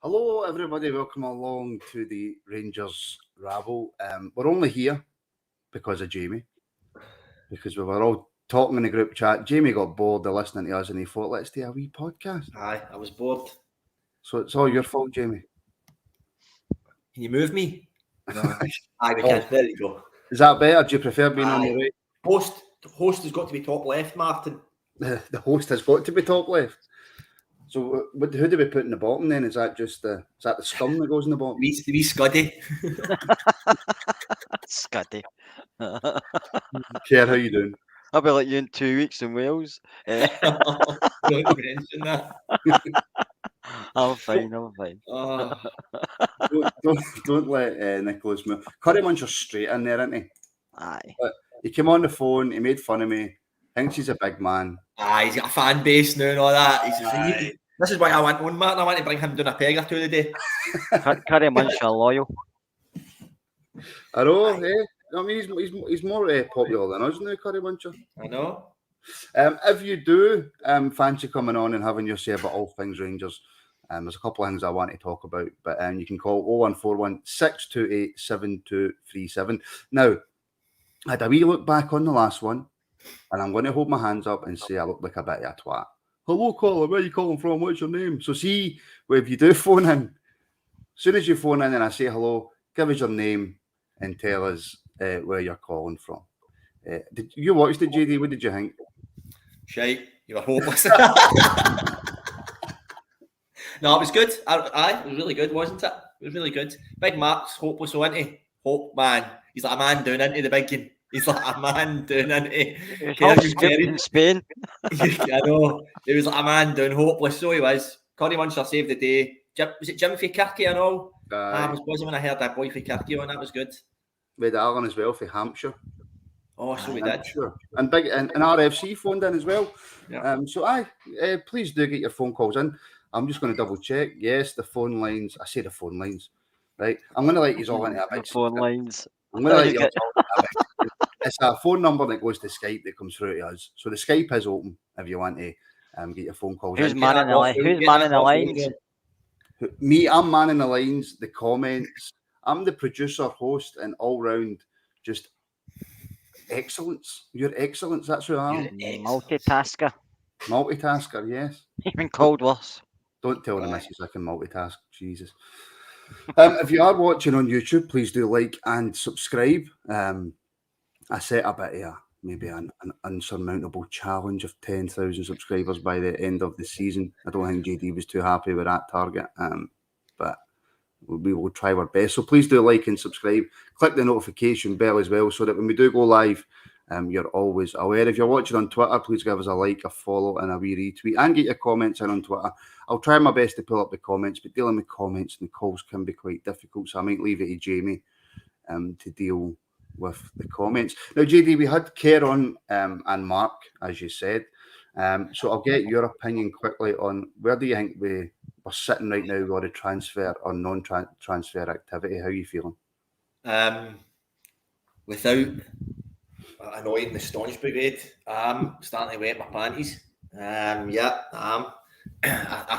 Hello, everybody. Welcome along to the Rangers Rabble. We're only here because of Jamie, because we were all talking in the group chat. Jamie got bored of listening to us and he thought, let's do a wee podcast. Aye, I was bored. So it's all your fault, Jamie. Can you move me? No. Aye, we can. There you go. Is that better? Do you prefer being on the right? The host has got to be top left, Martin. The host has got to be top left. So who do we put in the bottom then? Is that just the scum that goes in the bottom? The wee Scuddy. Scuddy. Care, how you doing? I'll be like you in 2 weeks in Wales. Don't mention that. I'm fine. Don't let Nicholas move. Curry Muncher's straight in there, isn't he? Aye. But he came on the phone, he made fun of me, thinks he's a big man. Aye, he's got a fan base now and all that. This is why I went on, Martin. I want to bring him down a peg or two today. Curry Muncher loyal. I know, eh? I mean, he's more popular than us now, Curry Muncher. I know. If you do fancy coming on and having your say about all things Rangers, there's a couple of things I want to talk about, but you can call 0141 628 7237. Now, I had a wee look back on the last one, and I'm going to hold my hands up and say I look like a bit of a twat. Hello, caller, where are you calling from? What's your name? So see, if you do phone in, as soon as you phone in and I say hello, give us your name and tell us where you're calling from. Did you watch it, JD? What did you think? Shite, you were hopeless. No, it was good. Aye, it was really good, wasn't it? It was really good. Big Mark's hopeless, wasn't he? Hope man. He's like a man down into the big game. He's like a man down into In Spain. I know. He was like a man down hopeless, so he was. Connie Muncher saved the day. Was it Jim Kirky and all? I was when I heard that boy for Kirky on. That was good. We had Alan as well for Hampshire. Oh, so we did. Sure. And big and RFC phoned in as well. Yeah. So please do get your phone calls in. I'm just going to double check. Yes, the phone lines. I say the phone lines, right? I'm going to let you all into a big phone lines. I'm going to let you all into a big. It's a phone number that goes to Skype that comes through to us. So the Skype is open if you want to get your phone calls. Who's manning the lines? Me, I'm manning the lines, the comments. I'm the producer, host, and all-round just excellence. You're excellence. That's who I am. Multitasker. Multitasker, yes. Even called worse. Don't tell the missus I can multitask. Jesus. If you are watching on YouTube, please do like and subscribe. I set a bit of maybe an unsurmountable challenge of 10,000 subscribers by the end of the season. I don't think JD was too happy with that target, but we will try our best. So please do like and subscribe. Click the notification bell as well so that when we do go live, you're always aware. If you're watching on Twitter, please give us a like, a follow, and a wee retweet, and get your comments in on Twitter. I'll try my best to pull up the comments, but dealing with comments and calls can be quite difficult, so I might leave it to Jamie to deal with the comments. Now, JD, we had Kerr on and Mark, as you said. So I'll get your opinion quickly on where do you think we're sitting right now with the transfer or non-transfer activity? How are you feeling? Without annoying the staunch brigade, I'm starting to wet my panties. I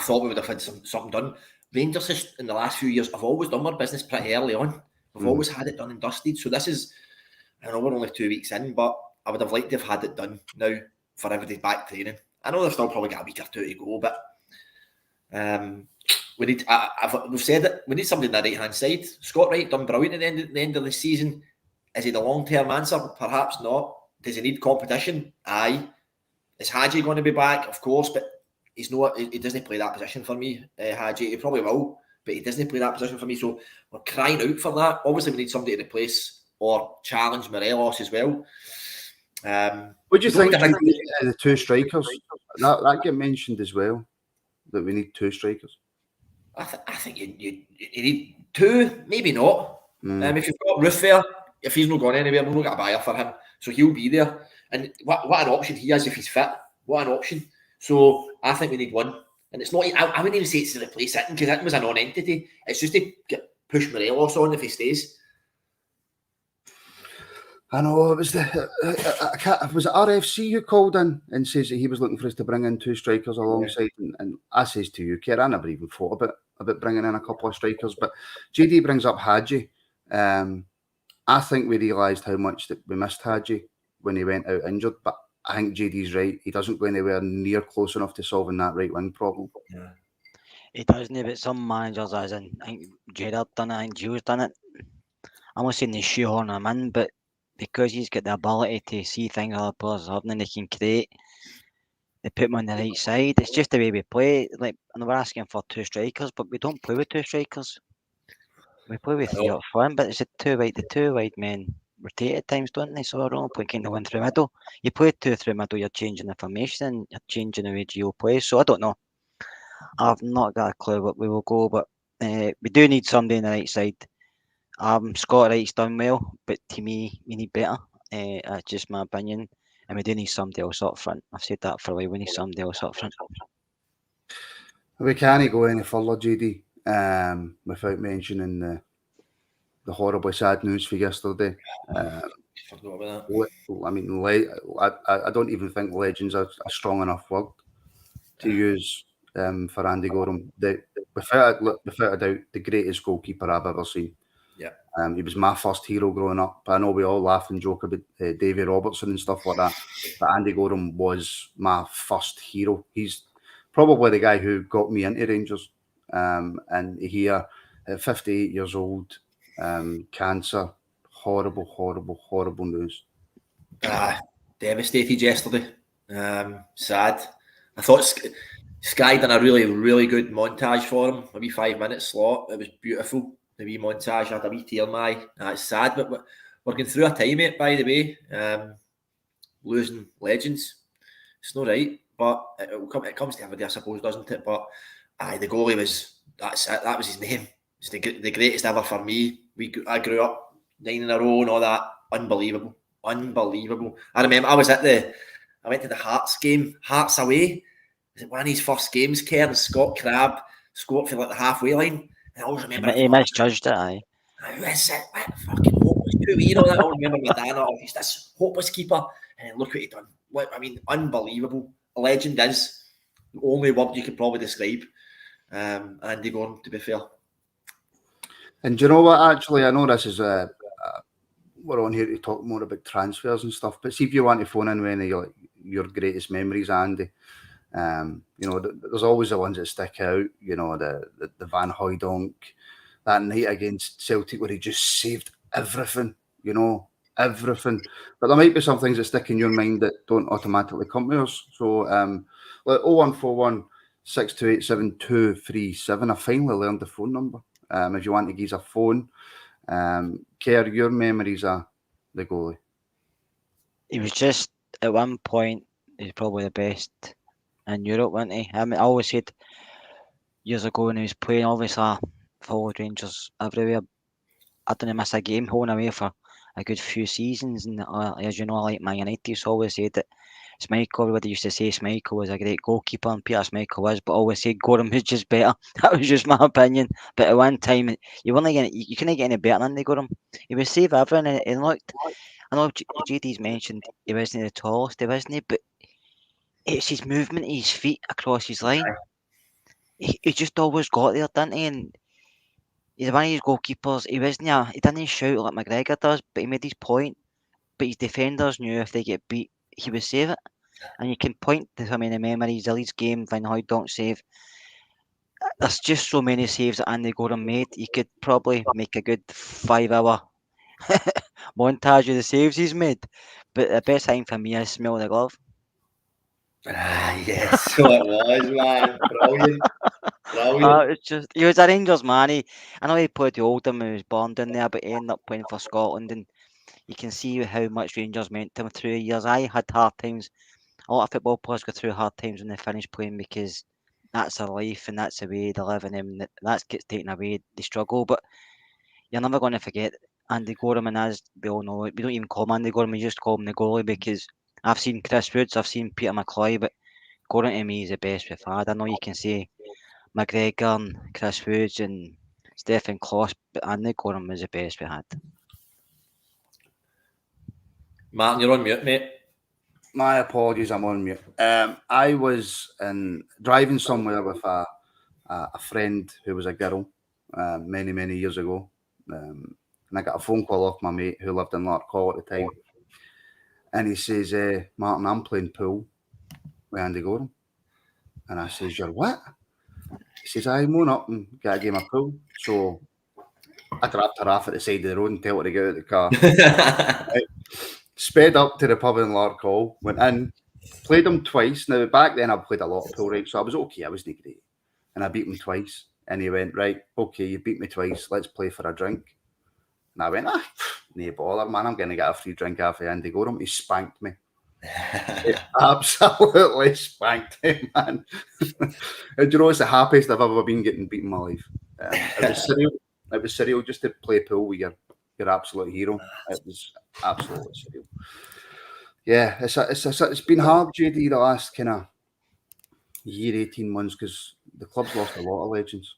thought we would have had something done. Rangers in the last few years have always done their business pretty early on. We've always had it done and dusted. So this is, I know we're only 2 weeks in, but I would have liked to have had it done now for everybody back training. I know they've still probably got a week or two to go, but we need. We've said it. We need somebody on the right hand side. Scott Wright done brilliant at the end of the season. Is he the long term answer? Perhaps not. Does he need competition? Aye. Is Hadji going to be back? Of course, but he's not. He doesn't play that position for me. Hadji, he probably will, but he doesn't play that position for me. So we're crying out for that. Obviously, we need somebody to replace or challenge Morelos as well. What do you think of the two strikers? That get mentioned as well, that we need two strikers. I think you need two, maybe not. If you've got Ruth there, if he's not gone anywhere, we've not got a buyer for him, so he'll be there. And what an option he is if he's fit. What an option. So I think we need one. And it's not, I wouldn't even say it's to replace Hitton, because Hitton was a non-entity. It's just to push Morelos on if he stays. I know, it was was it RFC who called in and says that he was looking for us to bring in two strikers alongside, and I says to you, Kerr, I never even thought about it. about bringing in a couple of strikers. But JD brings up Hadji. I think we realised how much that we missed Hadji when he went out injured. But I think JD's right. He doesn't go anywhere near close enough to solving that right wing problem. Yeah. He doesn't, but some managers, as in, I think Gerrard done it, I think Gio's done it. I'm not saying they shoehorn him in, but because he's got the ability to see things other players haven't and they can create, they put him on the right side. It's just the way we play. Like, and we're asking for 2 strikers, but we don't play with 2 strikers. We play with 3 up front, but it's the 2 wide men rotate at times, don't they? So I don't play kind of one through middle. You play 2 through middle, you're changing the formation, you're changing the way Gio plays. So I don't know. I've not got a clue what we will go, but we do need somebody on the right side. Scott Wright's done well, but to me, we need better. That's just my opinion. And we do need somebody else up front. I've said that for a while. We need somebody else up front. We can't go any further, JD, without mentioning the horribly sad news for yesterday. Forgot about that. I mean, I don't even think legend's a strong enough word to use for Andy Gorham. Without a doubt, the greatest goalkeeper I've ever seen. Yeah. He was my first hero growing up. I know we all laugh and joke about Davy Robertson and stuff like that, but Andy Gorham was my first hero. He's probably the guy who got me into Rangers. And here, at 58 years old, cancer, horrible news. Devastated yesterday. Sad. I thought Sky done a really good montage for him. A wee 5 minute slot. It was beautiful. The wee montage. I had a wee tear in my eye. It's sad, but we're going through a time, mate, by the way. Losing legends. It's not right, but it comes to everybody, I suppose, doesn't it? But the goalie that's it. That was his name. It's the greatest ever for me. I grew up 9 in a row and all that. Unbelievable. I remember I went to the Hearts game, Hearts away. Was it one of his first games, Kerr? Scott Crabbe scored for like the halfway line. And I always remember He misjudged it, aye. Who is it? What fucking hopeless two? You know that? I remember my dad. He's this hopeless keeper, and look what he done. Unbelievable. A legend is the only word you could probably describe Andy Gorham, to be fair. And do you know what? Actually, I know this is we're on here to talk more about transfers and stuff. But see if you want to phone in with any of your greatest memories, Andy. There's always the ones that stick out. You know, the Van Hooijdonk, that night against Celtic where he just saved everything. You know, everything. But there might be some things that stick in your mind that don't automatically come to us. So, 0141 628 7237. I finally learned the phone number. If you want to give us a phone, Kerr, your memories are the goalie. He was just at one point. He's probably the best in Europe, wasn't he? I always said years ago when he was playing. Obviously, I followed Rangers everywhere. I didn't miss a game holding away for a good few seasons, and as you know, I like Man United. So I always said that Schmeichel, everybody used to say Schmeichel was a great goalkeeper, and Peter Schmeichel was, but I always said Gorham was just better. That was just my opinion. But at one time, you couldn't get any better than Gorham. He would save everything, and looked. I know JD's mentioned he wasn't the tallest, wasn't he? But it's his movement, his feet across his line. He just always got there, didn't he? And he's one of these goalkeepers. He didn't shout like McGregor does, but he made his point. But his defenders knew if they get beat, he would save it. And you can point to so many memories. The Leeds game, Van Hooijdonk save. There's just so many saves that Andy Gorham made. You could probably make a good 5-hour montage of the saves he's made. But the best thing for me is smell the glove. Yes, so it was, man. Brilliant. It's just he was a Rangers man. I know he played the Oldham and he was born down there, but he ended up playing for Scotland, and you can see how much Rangers meant to him through the years. I had hard times. A lot of football players go through hard times when they finish playing because that's their life and that's the way they live, and that gets taken away. They struggle, but you're never going to forget Andy Gorham. And as we all know, we don't even call him Andy Gorham; we just call him the goalie because I've seen Chris Woods, I've seen Peter McCloy, but Gorham to me is the best we've had. I know you can say McGregor and Chris Woods and Stefan Kloss, but Andy Gorham was the best we had. Martin, you're on mute, mate. My apologies, I'm on mute. I was driving somewhere with a a friend who was a girl many years ago. And I got a phone call off my mate who lived in Larkhall at the time. And he says, Martin, I'm playing pool with Andy Gorham. And I says, you're what? He says, I moan up and get a game of pool. So I dropped her off at the side of the road and tell her to get out of the car. Sped up to the pub in Larkhall, went in, played him twice. Now, back then I played a lot of pool, right? So I was okay, I wasn't great. And I beat him twice. And he went, right, okay, you beat me twice, let's play for a drink. And I went, no bother, man, I'm going to get a free drink off of Andy Gorham. He spanked me. He absolutely spanked me, man. And you know, it's the happiest I've ever been getting beaten in my life. It was surreal just to play pool with your absolute hero. It was absolutely surreal. Yeah, it's been hard, JD, the last kind of year, 18 months, because the club's lost a lot of legends.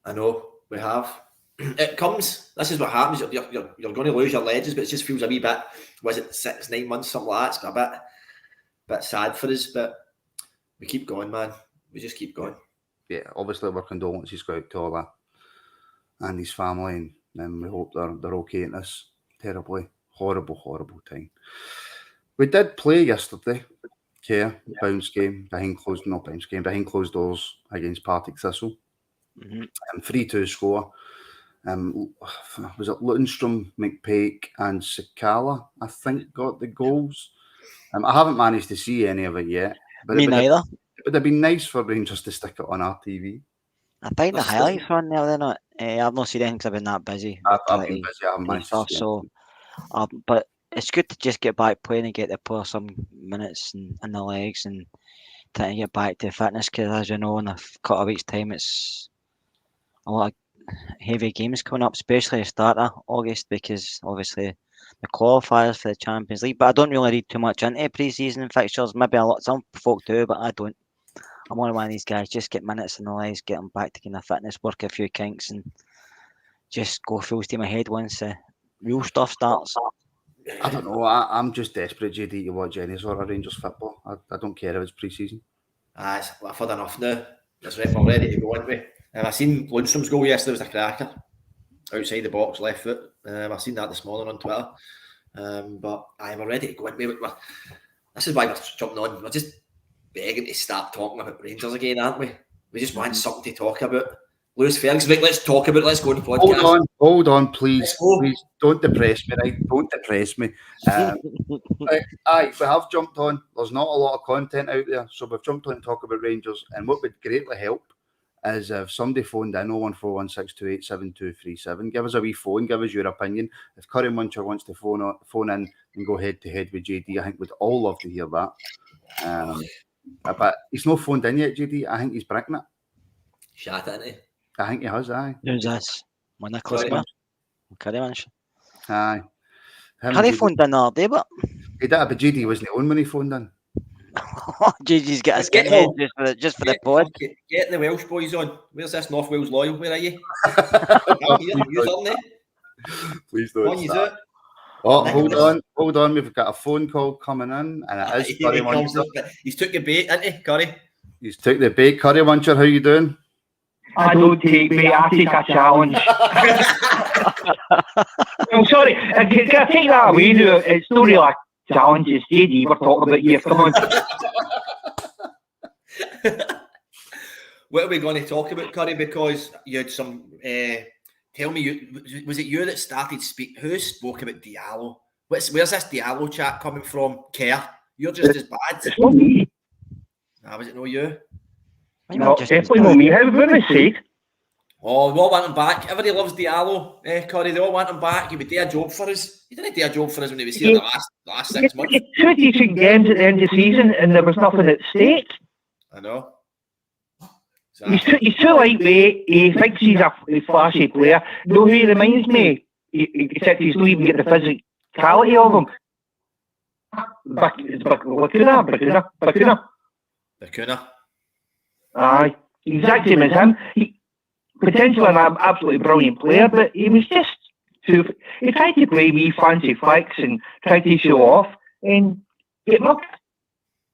I know, we have. This is what happens, you're going to lose your legends, but it just feels a wee bit, was it 6-9 months, something like that? It's a bit sad for us, but we keep going, man. We just keep going. Yeah, obviously our condolences go out to all that and his family, and we hope they're okay in this terribly, horrible time. We did play yesterday, bounce game, behind closed doors against Partick Thistle. 3-2 score. Was it Lundstrom, McPake and Sakala, I think, got the goals. I haven't managed to see any of it yet. But Me neither. It would have been nice for Rangers to stick it on our TV. I think the highlights were on there, they're not. I've not seen anything because I've been that busy. I've been busy, I haven't managed to see but it's good to just get back playing and get to play some minutes in the legs and trying to get back to fitness, because as you know, in a couple of weeks' time, it's a lot of heavy games coming up, especially at the start of August, because obviously the qualifiers for the Champions League. But I don't really read too much into pre-season fixtures. Maybe some folk do, but I don't. I'm only one of these guys. Just get minutes in the legs, get them back to kind of fitness, work a few kinks, and just go full steam ahead once the real stuff starts. I don't know. I'm just desperate, JD, to watch any sort of Rangers football. I don't care if it's pre-season. I've had enough now. I'm ready to go into it. I seen Lundstrom's goal yesterday, was a cracker. Outside the box, left foot. I've seen that this morning on Twitter. But we're ready to go into it. This is why we're jumping on. We're just begging to start talking about Rangers again, aren't we? We just want something to talk about. Lewis Ferguson, let's talk about it. Let's go on the podcast. Hold on, please. Please don't depress me, right? Don't depress me. We have jumped on. There's not a lot of content out there, so we've jumped on to talk about Rangers. And what would greatly help is if somebody phoned in 01416287237. Give us a wee phone, give us your opinion. If Curry Muncher wants to phone in and go head to head with JD, I think we'd all love to hear that. But he's not phoned in yet, JD. I think he's breaking it. Shat it, innit? I think he has, aye. Who's this? Nicholas Curry Muncher. Aye. Curry phoned in the other day, but he did, but JD wasn't on when he phoned in. JD's got a skinhead just for the pod. Get the Welsh boys on. Where's this North Wales loyal? Where are you? Please don't. Oh, hold on. We've got a phone call coming in, and it is Curry Muncher. He's took your bait, hasn't he, Curry? He's took the bait. Curry Muncher, how you doing? I don't take bait, I take a challenge. I'm sorry, can I take that away now? It's not really a challenge, it's JD we're talking about here, come on. What are we going to talk about, Curry? Because you had some, tell me, was it you that started who spoke about Diallo? Where's this Diallo chat coming from? Kerr? You're just as bad. It's not me. Was it no you? No, definitely not me. How would I say it? Oh, we all want him back. Everybody loves Diallo, Curry. They all want him back. He would do a job for us. He didn't do a job for us when he was here the last 6 months. He had 2 decent games at the end of the season and there was nothing at stake. I know. He's too lightweight. He thinks he's a flashy player. No, he reminds me. Except he's not even get the physicality of him. Bacuna. Aye, exactly as him. Potentially an absolutely brilliant player, but he was just he tried to play wee fancy flicks and tried to show off and get mugged.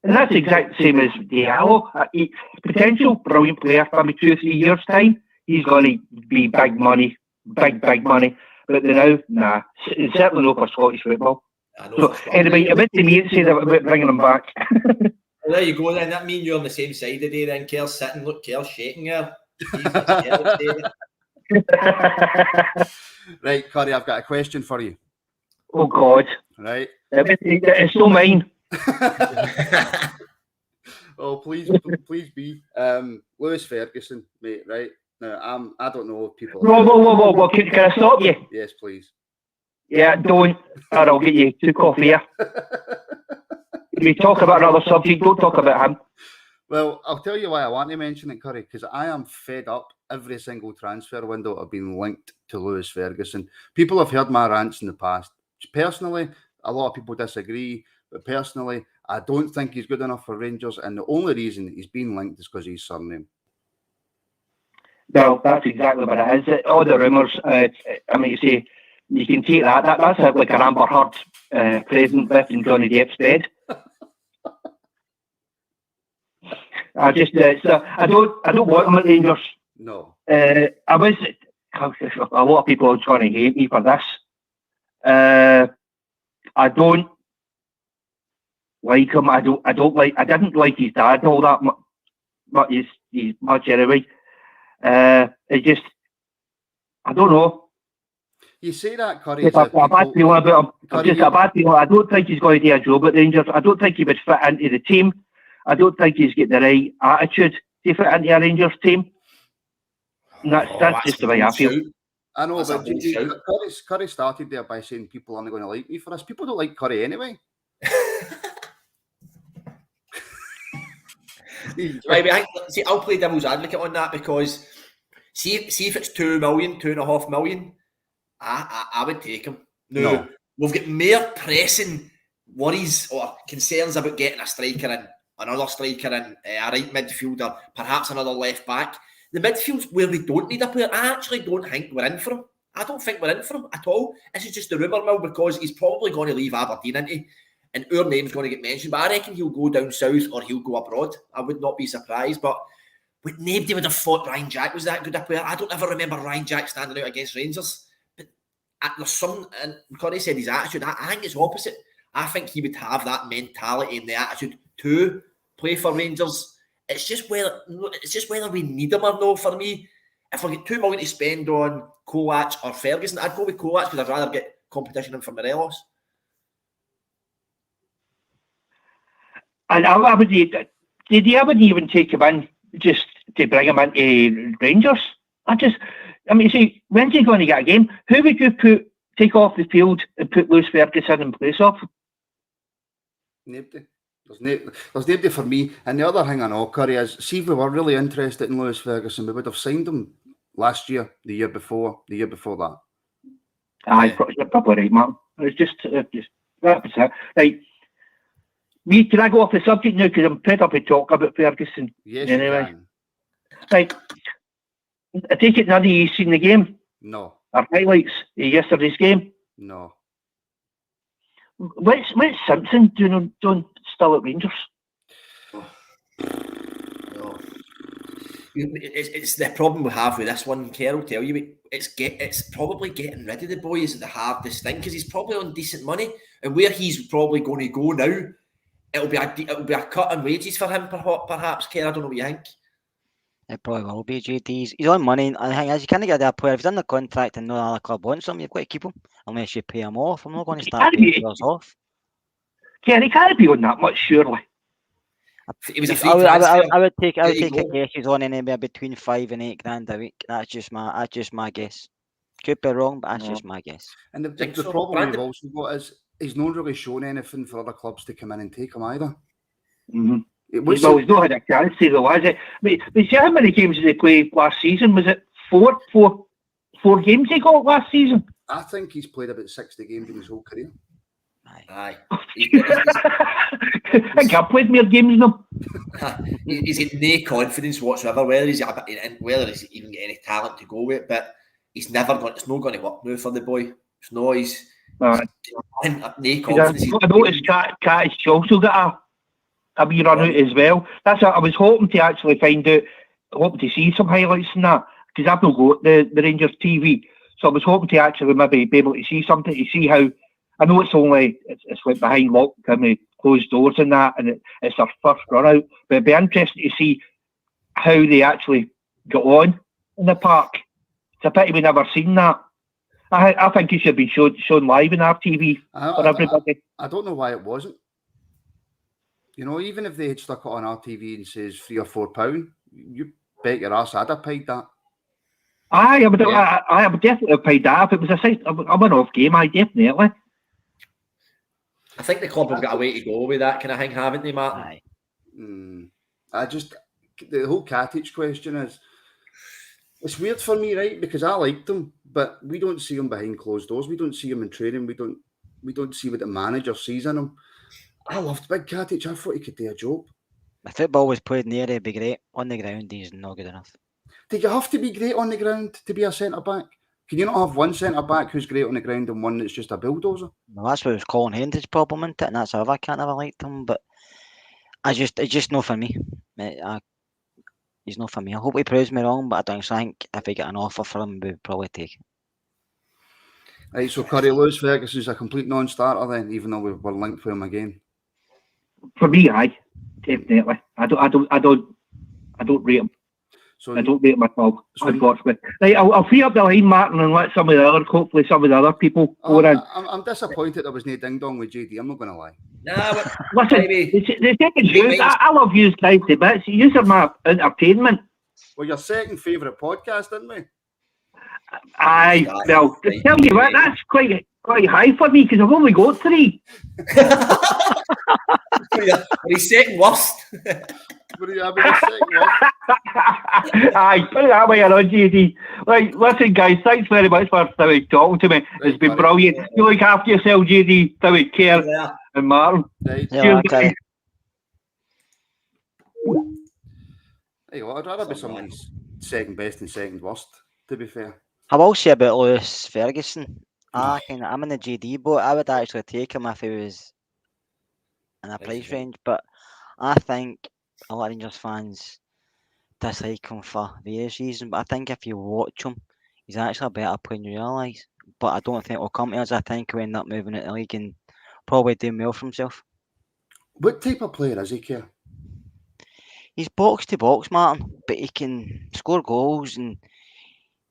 And that's exactly the same as Diallo. Potential brilliant player, maybe 2 or 3 years' time, he's going to be big money. Big money. But now, nah, it's certainly not for Scottish football. So, anyway, a bit to me to say about bringing him back. Well, there you go then. That means you're on the same side today then. Kerr's sitting, look, Kerr's shaking her. Right, Curry, I've got a question for you. Oh, God. Right. It's so mine. Oh, please be. Lewis Ferguson, mate, right? Now, I don't know if people... Whoa. Can I stop you? Yes, please. Yeah, don't, or I'll get you took off here. If we talk about another subject, don't talk about him. Well, I'll tell you why I want to mention it, Curry, because I am fed up every single transfer window I've been linked to Lewis Ferguson. People have heard my rants in the past. Personally, a lot of people disagree, but personally, I don't think he's good enough for Rangers, and the only reason he's been linked is because of his surname. Well, that's exactly what it is. All the rumours, I mean, you say, you can take that. That's like an Amber Heard present left in Johnny Depp's bed. I just, I don't want him at Rangers. No. A lot of people are trying to hate me for this. I don't like him. I didn't like his dad all that much, but he's much anyway. It just, I don't know. You say that, Curry. Just a bad feeling about him. Curry, Just a bad feeling. I don't think he's going to do a job at Rangers. I don't think he would fit into the team. I don't think he's got the right attitude to fit into a Rangers team. And that's just the way I feel. I know, but Curry started there by saying people aren't going to like me for this. People don't like Curry anyway. Right, see, I'll play devil's advocate on that because see if it's 2 million, 2.5 million, I would take him. No, we've got more pressing worries or concerns about getting a striker in, another striker in, a right midfielder, perhaps another left back. The midfield's where we don't need a player. I actually don't think we're in for him. I don't think we're in for him at all. This is just a rumour mill because he's probably going to leave Aberdeen, isn't he? And our name's going to get mentioned. But I reckon he'll go down south or he'll go abroad. I would not be surprised. But nobody would have thought Ryan Jack was that good a player. I don't ever remember Ryan Jack standing out against Rangers. But there's some, and Curry said his attitude, I think it's opposite. I think he would have that mentality and the attitude to play for Rangers. It's just whether we need him or no for me. If I get 2 million to spend on Colak or Ferguson, I'd go with Colak because I'd rather get competition in for Morelos. And I would, did he ever even take him in just to bring him into Rangers? See, when's he going to get a game? Who would you take off the field and put Lewis Ferguson in place of? Nobody. There's nobody for me. And the other thing I know, Curry, is see if we were really interested in Lewis Ferguson, we would have signed him last year, the year before that. Aye, you're probably right, man. It's just that was it. Right. Can I go off the subject now because I'm fed up with talk about Ferguson? Yes, anyway. you can. Right. I take it none of you seen the game? No. Or highlights of yesterday's game? No. What's Simpson doing still at Rangers? It's the problem we have with this one, Kerr, I'll tell you. It's probably getting rid of the boy is the hardest thing because he's probably on decent money, and where he's probably going to go now, it'll be a cut in wages for him, perhaps. Kerr, I don't know what you think. It probably will be, JD. He's on money. I think as you can't get that player, if he's done the contract and no other club wants him, you've got to keep him unless you pay him off. I'm not going to start paying players off. Yeah, he can't be on that much, surely. It was a free transfer. I would take a guess he's on anywhere between 5 and 8 grand a week. That's just my guess. Could be wrong, but that's just my guess. And the problem we've also got is he's not really shown anything for other clubs to come in and take him either. Mm-hmm. He's not had a chance to though, has it? But see how many games did he play last season? Was it four games he got last season? I think he's played about 60 games in his whole career. Aye. I think I've played more games than him. He's got no confidence whatsoever, whether he's even got any talent to go with, but it's not going to work now for the boy. It's no, he's no confidence. I noticed Cat has also got a wee run out as well. That's what I was hoping to actually find out, hoping to see some highlights in that, because I've not got the Rangers TV. So I was hoping to actually maybe be able to see something, to see how, I know it's like behind locked, closed doors and that, and it's their first run out, but it'd be interesting to see how they actually got on in the park. It's a pity we never seen that. I think it should be shown live in RTV for everybody. I don't know why it wasn't. You know, even if they had stuck it on RTV and says £3 or £4, you bet your ass I'd have paid that. I would definitely have paid that if it was a one-off game. I definitely. I think the club have got a way to go with that kind of thing, haven't they, Martin? The whole Katic question is, it's weird for me, right? Because I liked him, but we don't see him behind closed doors. We don't see him in training. We don't see what the manager sees in him. I loved Big Katic. I thought he could do a job. If football was played in the area, it'd be great. On the ground, he's not good enough. Do you have to be great on the ground to be a centre-back? Can you not have one centre-back who's great on the ground and one that's just a bulldozer? Well, that's what was Colin Hendry's problem, isn't it? And that's how I can't ever liked him, but it's just not for me. He's not for me. I hope he proves me wrong, but I don't think if we get an offer for him, we'd probably take it. Right, so Curry, Lewis Ferguson's a complete non-starter then, even though we're linked with him again. For me, aye, definitely. I don't rate him. So I don't rate him at all, unfortunately. Right, I'll free up the line, Martin, and let hopefully some of the other people go in. I'm disappointed there was no ding-dong with JD, I'm not going to lie. Nah, listen, the second news, I love you guys to bits. You are my entertainment. Well, your second favourite podcast, didn't we? Aye, well, to tell you what, that's quite high for me, because I've only got 3. He's second worst. What are you having a second worst? Aye, put it that way around, JD. Right, listen, guys, thanks very much for talking to me. It's been brilliant. You look after yourself, JD. Take care. Yeah. And Martin. Right. Yeah, okay. Hey, well, I'd rather be somebody's second best and second worst, to be fair. I will say about Lewis Ferguson. I'm in the JD boat. I would actually take him if he was in a price range, but I think a lot of Rangers fans dislike him for various reasons. But I think if you watch him, he's actually a better player than you realise. But I don't think he'll come to us. I think he'll end up moving out the league and probably doing well for himself. What type of player is he, Kerr? He's box to box, Martin, but he can score goals and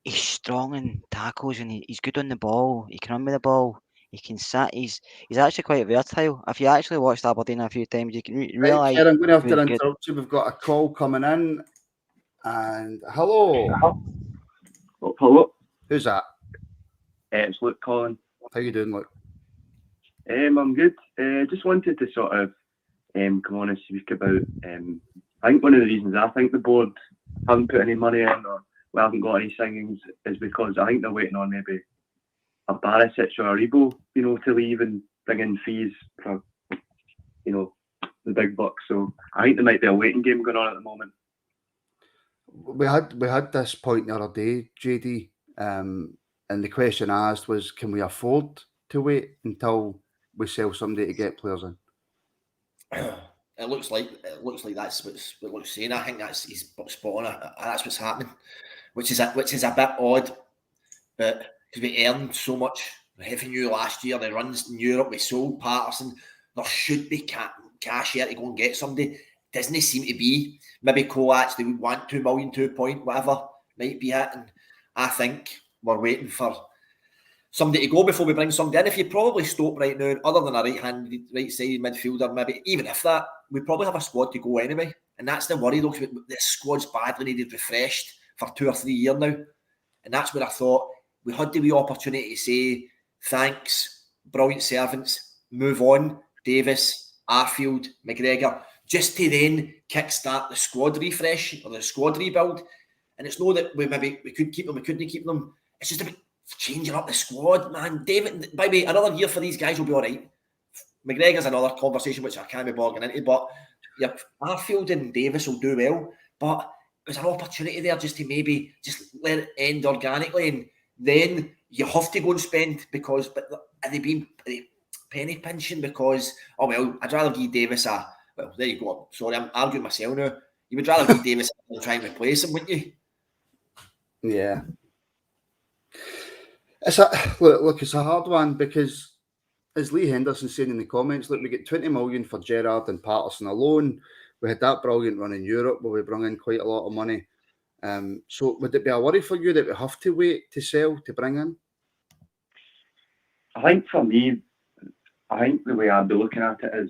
he's strong in tackles and he's good on the ball. He can run with the ball. He can sit. He's actually quite versatile. If you actually watched Aberdeen a few times, you can realise. Kerr, I'm going to have to interrupt you. We've got a call coming in. And hello. Oh, hello. Who's that? It's Luke calling. How you doing, Luke? I'm good. Just wanted to sort of come on and speak about. I think one of the reasons I think the board haven't put any money in or we haven't got any signings is because I think they're waiting on maybe a Barisic or a Rebo, to leave and bring in fees for, the big bucks. So I think there might be a waiting game going on at the moment. We had this point the other day, JD, and the question asked was, can we afford to wait until we sell somebody to get players in? It looks like that's what Luke's saying. I think he's spot on. That's what's happening, which is a bit odd, but because we earned so much revenue last year, the runs in Europe, we sold Patterson. There should be cash here to go and get somebody. Doesn't seem to be. Maybe Colak, they would want 2 million, 2 point, whatever might be it. And I think we're waiting for somebody to go before we bring somebody in. If you probably stop right now, other than a right-sided midfielder, maybe even if that, we probably have a squad to go anyway. And that's the worry, though, because this squad's badly needed refreshed for 2 or 3 years now. And that's where I thought we had the wee opportunity to say, thanks, brilliant servants, move on, Davis, Arfield, McGregor, just to then kickstart the squad refresh or the squad rebuild. And it's not that we could keep them, we couldn't keep them. It's just about changing up the squad, man. David, by the way, another year for these guys will be all right. McGregor's another conversation which I can't be bargaining into, but Arfield and Davis will do well. But there's an opportunity there just to maybe just let it end organically, and then you have to go and spend because, but are they penny pinching because, oh well, I'd rather give Davis a Well, there you go. Sorry, I'm arguing myself now. You would rather be Davis than try and replace him, wouldn't you? Yeah. It's a hard one because, as Lee Henderson said in the comments, look, we get 20 million for Gerrard and Patterson alone. We had that brilliant run in Europe where we brought in quite a lot of money. So would it be a worry for you that we have to wait to sell to bring in? I think for me, the way I'd be looking at it is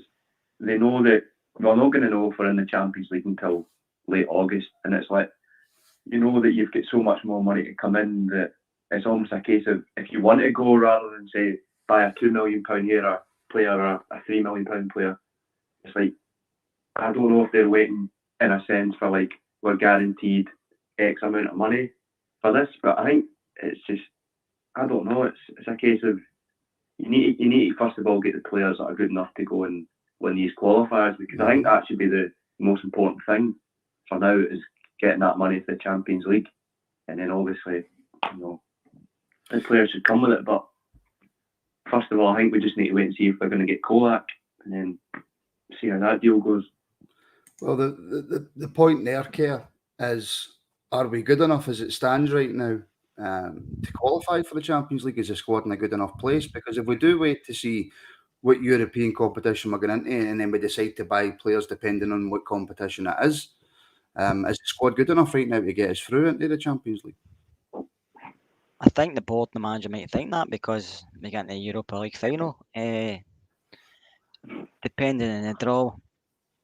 they know that we're not going to know if we're in the Champions League until late August, and it's like, you know that you've got so much more money to come in that it's almost a case of if you want to go rather than say buy a £2 million here player or a £3 million player, it's like, I don't know if they're waiting in a sense for like we're guaranteed X amount of money for this, but I think it's just, I don't know, it's a case of you need to first of all get the players that are good enough to go and win these qualifiers, because I think that should be the most important thing for now, is getting that money for the Champions League, and then obviously, you know, the players should come with it. But first of all, I think we just need to wait and see if we're going to get Colak, and then see how that deal goes. Well, the point there, Kerr, is are we good enough as it stands right now to qualify for the Champions League? Is the squad in a good enough place? Because if we do wait to see what European competition we're going into, and then we decide to buy players depending on what competition it is the squad good enough right now to get us through into the Champions League? I think the board and the manager might think that because we get in the Europa League final. Depending on the draw,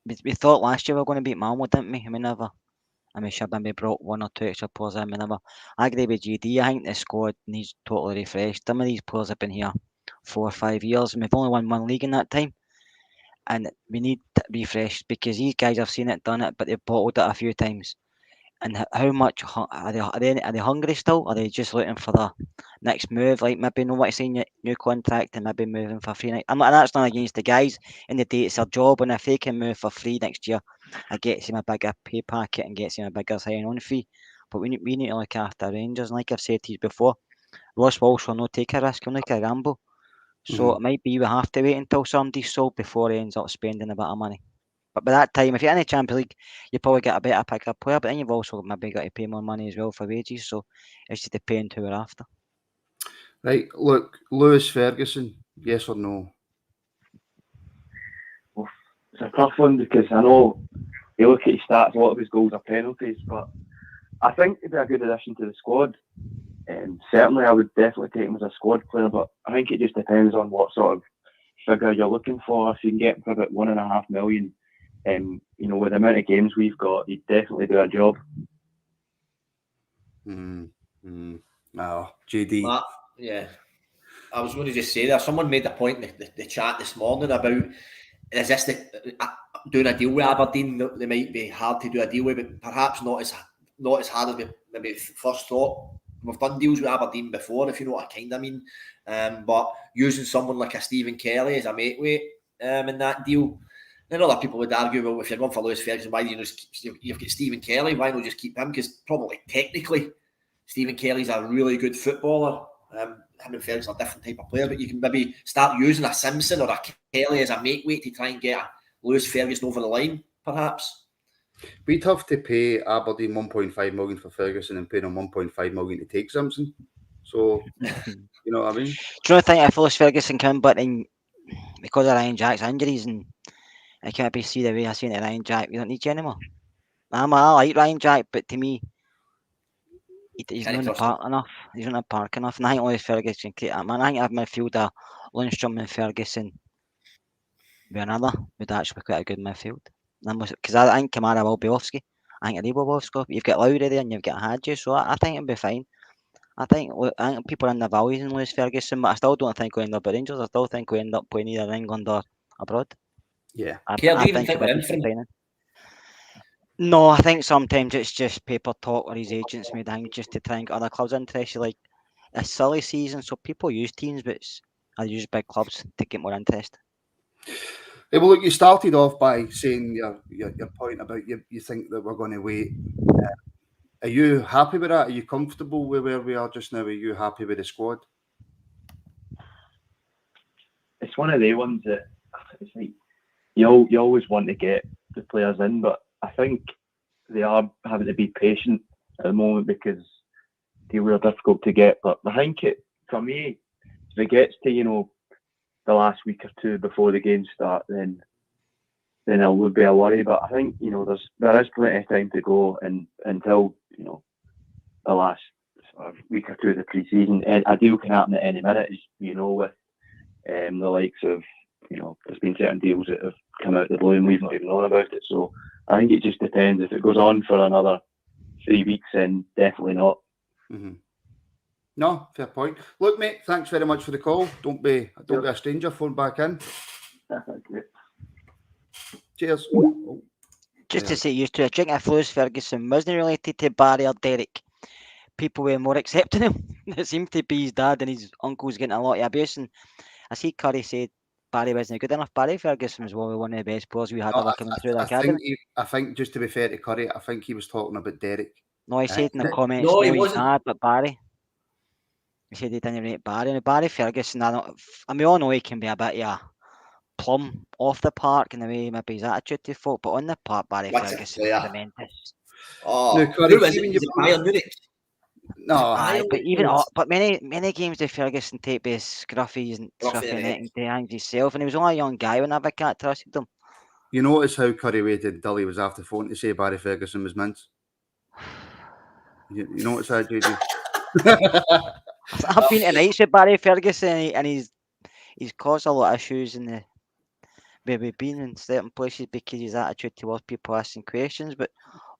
we thought last year we were going to beat Malmo, didn't we? We never. And we should have maybe brought one or two extra players in. We never. I agree with GD. I think the squad needs totally refreshed. Some of these players have been here 4 or 5 years, and we've only won one league in that time. And we need to refresh because these guys have seen it, done it, but they've bottled it a few times. And how much are they hungry still? Are they just looking for the next move? Like maybe no what saying new contract and maybe moving for free. And that's not against the guys in the day. It's their job, and if they can move for free next year, it gets him a bigger pay packet and gets him a bigger sign-on fee. But we need to look after Rangers. And like I've said to you before, Ross Walsh will not take a risk. He'll make a gamble. So it might be we have to wait until somebody's sold before he ends up spending a bit of money. But by that time, if you're in the Champions League, you probably get a better pick-up player, but then you've also maybe got to pay more money as well for wages. So it's just depending who we're after. Right, look, Lewis Ferguson, yes or no? Well, it's a tough one because I know you look at his stats, a lot of his goals are penalties, but I think he'd be a good addition to the squad. Certainly, I would definitely take him as a squad player, but I think it just depends on what sort of figure you're looking for. If you can get him for about $1.5 million, you know, with the amount of games we've got, he'd definitely do a job. No, JD. Yeah. I was going to just say there, someone made a point in the chat this morning about, is this doing a deal with Aberdeen? They might be hard to do a deal with, but perhaps not as hard as we maybe first thought. We've done deals with Aberdeen before, if you know what I kind of mean. But using someone like a Stephen Kelly as a mate weight in that deal, then other people would argue, well, if you're going for Lewis Ferguson, why do you just you've got Stephen Kelly? Why not just keep him? Because probably technically, Stephen Kelly's a really good footballer. Him and Ferguson are a different type of player, but you can maybe start using a Simpson or a Kelly as a mate weight to try and get a Lewis Ferguson over the line, perhaps. We'd have to pay Aberdeen 1.5 million for Ferguson and pay them 1.5 million to take Simpson. So, you know what I mean? Do you think if Lewis Ferguson came, but in, because of Ryan Jack's injuries, and I can't be see the way I seen it, Ryan Jack, we don't need you anymore. I like Ryan Jack, but to me, he's not in the park enough. He's not in the park enough. And I think Lewis Ferguson create that, man. I think I have midfielder Lundstrom and Ferguson with another would actually be quite a good midfield. Because I think Kamara will be Offski. I think they will Offski. You've got Lowry there and you've got Hadji, so I think it'll be fine. I think people are in the values in Lewis Ferguson, but I still don't think we'll end up at Rangers. I still think we'll end up playing either England or abroad. Yeah. I think we're in for him. No, I think sometimes it's just paper talk or his agents made things just to try and get other clubs interested. Like a silly season, so people use teams, but I use big clubs to get more interest. Hey, well, look, you started off by saying your point about you think that we're going to wait. Are you happy with that? Are you comfortable with where we are just now? Are you happy with the squad? It's one of the ones that it's like you always want to get the players in, but I think they are having to be patient at the moment because they were difficult to get. But I think for me, if it gets to the last week or two before the games start, then it would be a worry. But I think there is plenty of time to go, and until the last sort of week or two of the pre-season, a deal can happen at any minute. With the likes of there's been certain deals that have come out of the blue and we've not even known about it. So I think it just depends. If it goes on for another 3 weeks, then definitely not. Mm-hmm. No, fair point. Look, mate, thanks very much for the call. Don't be a stranger. Phone back in. Cheers. Just to say, used to, I think if Lewis Ferguson wasn't related to Barry or Derek, people were more accepting him. It seemed to be his dad and his uncle's getting a lot of abuse. And I see Curry said Barry wasn't good enough. Barry Ferguson was one of the best players we had ever coming through the academy. I think, just to be fair to Curry, I think he was talking about Derek. No, he said in the comments, no, he his wasn't. dad, but Barry. He said he didn't rate Barry. And Barry Ferguson, we all know he can be a bit of a plum off the park in the way maybe his attitude to folk, but on the park, Barry Ferguson is tremendous. Oh, no, Curry, who is it? Is it Bayern Munich? No, but many games did Ferguson take his scruffy neck and hangs himself, and he was only a young guy when I can't trusted him. You notice how Curry waited until he was after phone to say Barry Ferguson was mince? You notice that, JD? I've been to nights with Barry Ferguson, and he's caused a lot of issues in the where we've been in certain places because his attitude towards people asking questions. But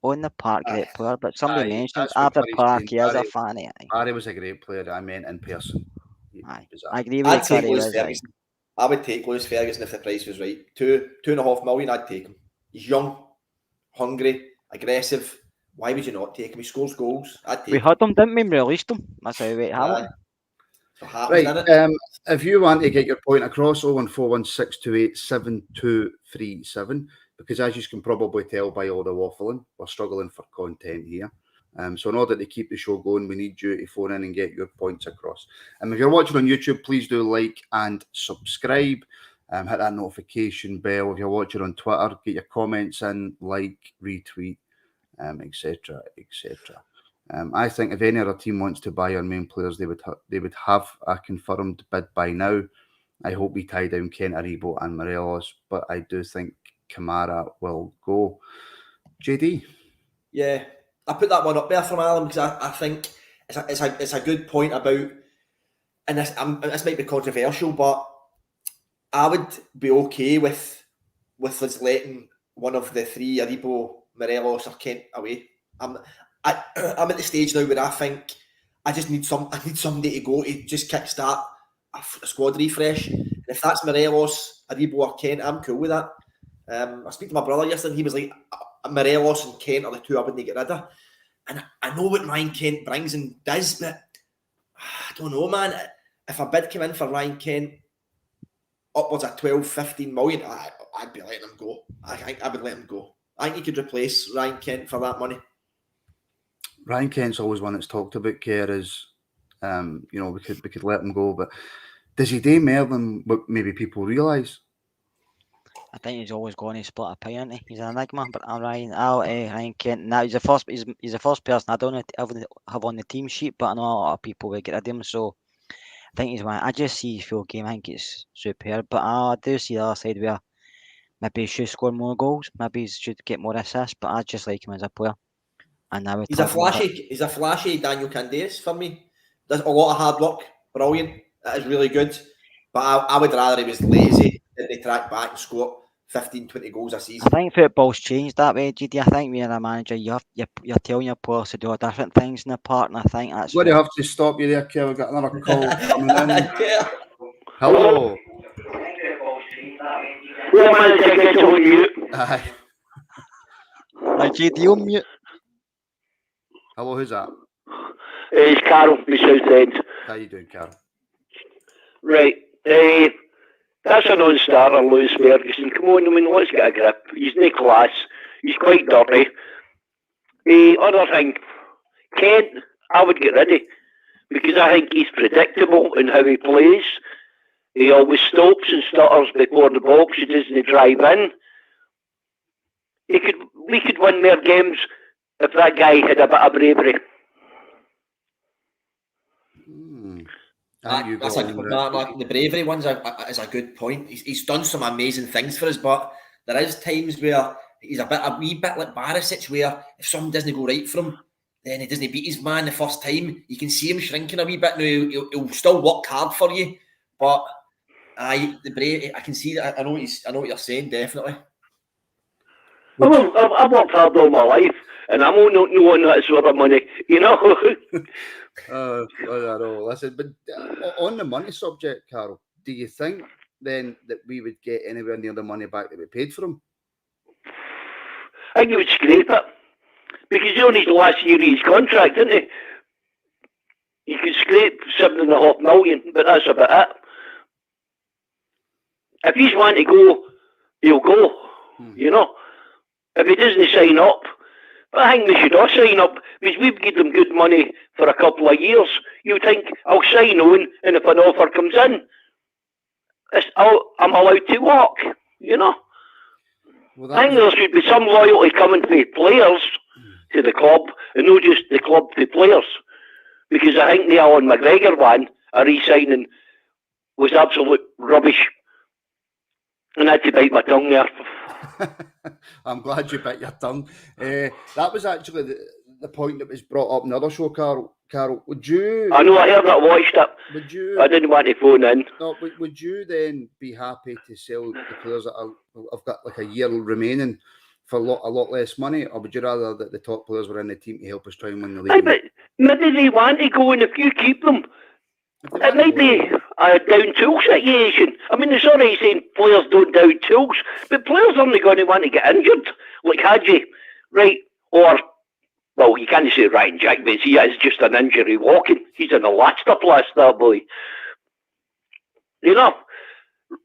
on the park, great player. But somebody mentioned after the park, he is a fan. Barry was a great player. I meant in person. I agree with Curry. I would take Lewis Ferguson if the price was right. $2.5 million, I'd take him. He's young, hungry, aggressive. Why would you not take him? He scores goals. We had him, didn't we? We released him. That's how we had him. Right. If you want to get your point across, 01416287237, because as you can probably tell by all the waffling, we're struggling for content here. So in order to keep the show going, we need you to phone in and get your points across. If you're watching on YouTube, please do like and subscribe. Hit that notification bell. If you're watching on Twitter, get your comments in, like, retweet, etc., etc. I think if any other team wants to buy our main players, they would have a confirmed bid by now. I hope we tie down Kent Aribo and Morelos, but I do think Kamara will go. JD? Yeah, I put that one up there from Alan because I think it's a good point about, and this might be controversial, but I would be okay with us letting one of the three, Aribo, Morelos or Kent, away. I'm at the stage now where I think I need somebody to go to just kickstart a squad refresh. And if that's Morelos, Aribo or Kent, I'm cool with that. I speak to my brother yesterday and he was like, Morelos and Kent are the two I wouldn't get rid of. And I know what Ryan Kent brings and does, but I don't know, man. If a bid came in for Ryan Kent upwards of 12-15 million, I'd be letting him go. I think I would let him go. I think you could replace Ryan Kent for that money. Ryan Kent's always one that's talked about, Kerr, is we could let him go, but does he do more than what maybe people realise? I think he's always going to split a pie, isn't he? He's an enigma, but Ryan Kent. Now he's the first person I don't have on the team sheet, but I know a lot of people will get rid of him. So I think he's one. I just see his full game. I think it's superb, but I do see the other side where maybe he should score more goals. Maybe he should get more assists. But I just like him as a player. And I would he's a flashy Daniel Candace for me. Does a lot of hard work, brilliant. That is really good. But I would rather he was lazy than they track back and score 15-20 goals a season. I think football's changed that way, GD. I think when you're a manager, you're telling your players to do different things in the park, and I think that's. What do you have to stop you there, Kev? We've got another call coming in. Hello. Hi. Hi, GD, on mute. Hello, who's that? It's Carol from Southend. How you doing, Carol? Right. That's a non-starter, Lewis Ferguson. Come on, let's get a grip. He's no class. He's quite dirty. Other thing, Kent, I would get rid of because I think he's predictable in how he plays. He always stops and stutters before the box. He doesn't drive in. We could win more games if that guy had a bit of bravery. That's a good point. The bravery one's is a good point. He's done some amazing things for us, but there is times where he's a wee bit like Barisic, where if something doesn't go right for him, then he doesn't beat his man the first time. You can see him shrinking a wee bit. Now he'll still work hard for you, but the brave. I can see that. I know what you're saying. Definitely. Well, I've worked hard all my life, and I'm not knowing that sort of money, you know. I know. Listen, but on the money subject, Carol, do you think then that we would get anywhere near the money back that we paid for him? I think he would scrape it, because he's on his last year of his contract, isn't he? You could scrape $7.5 million, but that's about it. If he's wanting to go, he'll go, you know. If he doesn't sign up, but I think they should all sign up, because we've given them good money for a couple of years. You think, I'll sign on, and if an offer comes in, I'm allowed to walk, you know. Well, I think there should be some loyalty coming to players to the club, and not just the club to players. Because I think the Alan McGregor one, a re-signing, was absolute rubbish. And I had to bite my tongue there. I'm glad you bit your tongue. That was actually the point that was brought up in another show, Carol. Carol, would you... I know, I heard that, watched it. Would you... I didn't want to phone in. No, would you then be happy to sell the players that have got like a year remaining for a lot less money, or would you rather that the top players were in the team to help us try and win the league? But maybe they want to go, and if you keep them, it might be a down tool situation. I mean, it's already saying players don't down tools, but players aren't going to want to get injured, like Hadji, right? Or, well, you can't say Ryan Jack, but he is just an injury walking. He's in a laster plus, that boy. You know,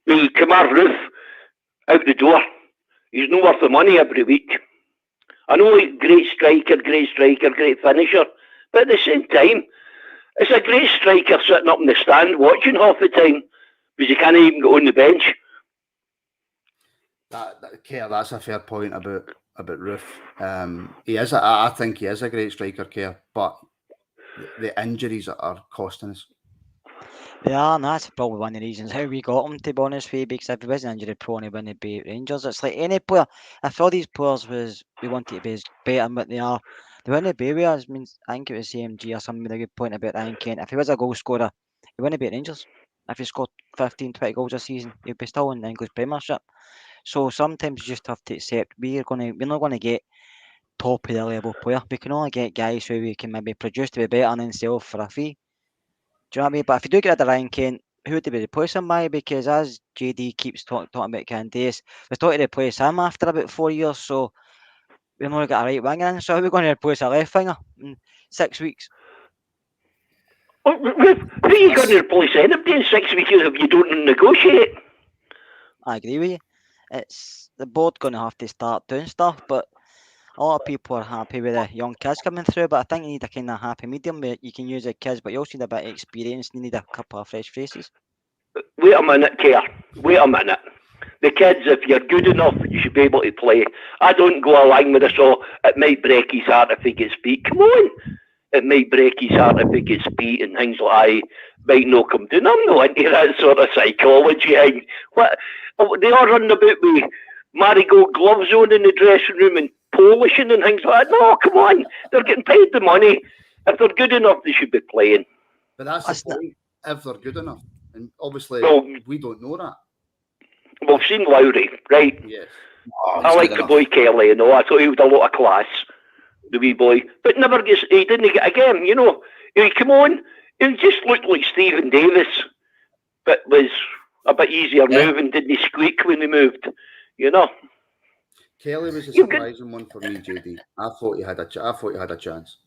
the Kamar Roof out the door. He's not worth the money every week. I know he's great striker, great finisher, but at the same time, it's a great striker sitting up in the stand watching half the time because he can't even go on the bench. That's a fair point about Roof. He is. I think he is a great striker, Kerr, but the injuries are costing us. Yeah, and that's probably one of the reasons how we got him, to be honest with you, because if he wasn't injury prone, he wouldn't be at Rangers. It's like any player, if all these players we wanted to be as better than what they are, they wouldn't be with us. I mean, I think it was CMG or something with a good point about Ryan Kent. If he was a goal scorer, he wouldn't be at Rangers. If he scored 15, 20 goals a season, he'd be still in the English Premiership. So sometimes you just have to accept we're not going to get top of the level player. We can only get guys who we can maybe produce to be better and then sell for a fee. Do you know what I mean? But if you do get rid of Ryan Kent, who would they be replacing by? Because as JD keeps talking about Candace, we're talking to replace him after about 4 years. So we've only got a right winger in. So how are we going to replace a left winger in 6 weeks? Who are you going to replace anybody in 6 weeks if you don't negotiate? I agree with you. It's the board going to have to start doing stuff, but a lot of people are happy with the young kids coming through, but I think you need a kind of happy medium where you can use the kids, but you also need a bit of experience. You need a couple of fresh faces. Wait a minute, Kerr. Wait a minute. The kids, if you're good enough, you should be able to play. I don't go along with this, so it might break his heart if he gets beat. Come on. It might break his heart if he gets beat and things like that. Might not come down. I'm not into that sort of psychology. What? They are running about with marigold gloves on in the dressing room and polishing and things like that. No, come on. They're getting paid the money. If they're good enough, they should be playing. But that's the point. If they're good enough. And obviously, we don't know that. We've seen Lowry, right? Yes. Oh, I like the boy Kelly, you know. I thought he was a lot of class, the wee boy. But he didn't get a game, you know. He come on, he just looked like Stephen Davis, but was a bit easier moving, didn't squeak when he moved, you know. Kelly was a surprising one for me, JD. I thought he had a chance.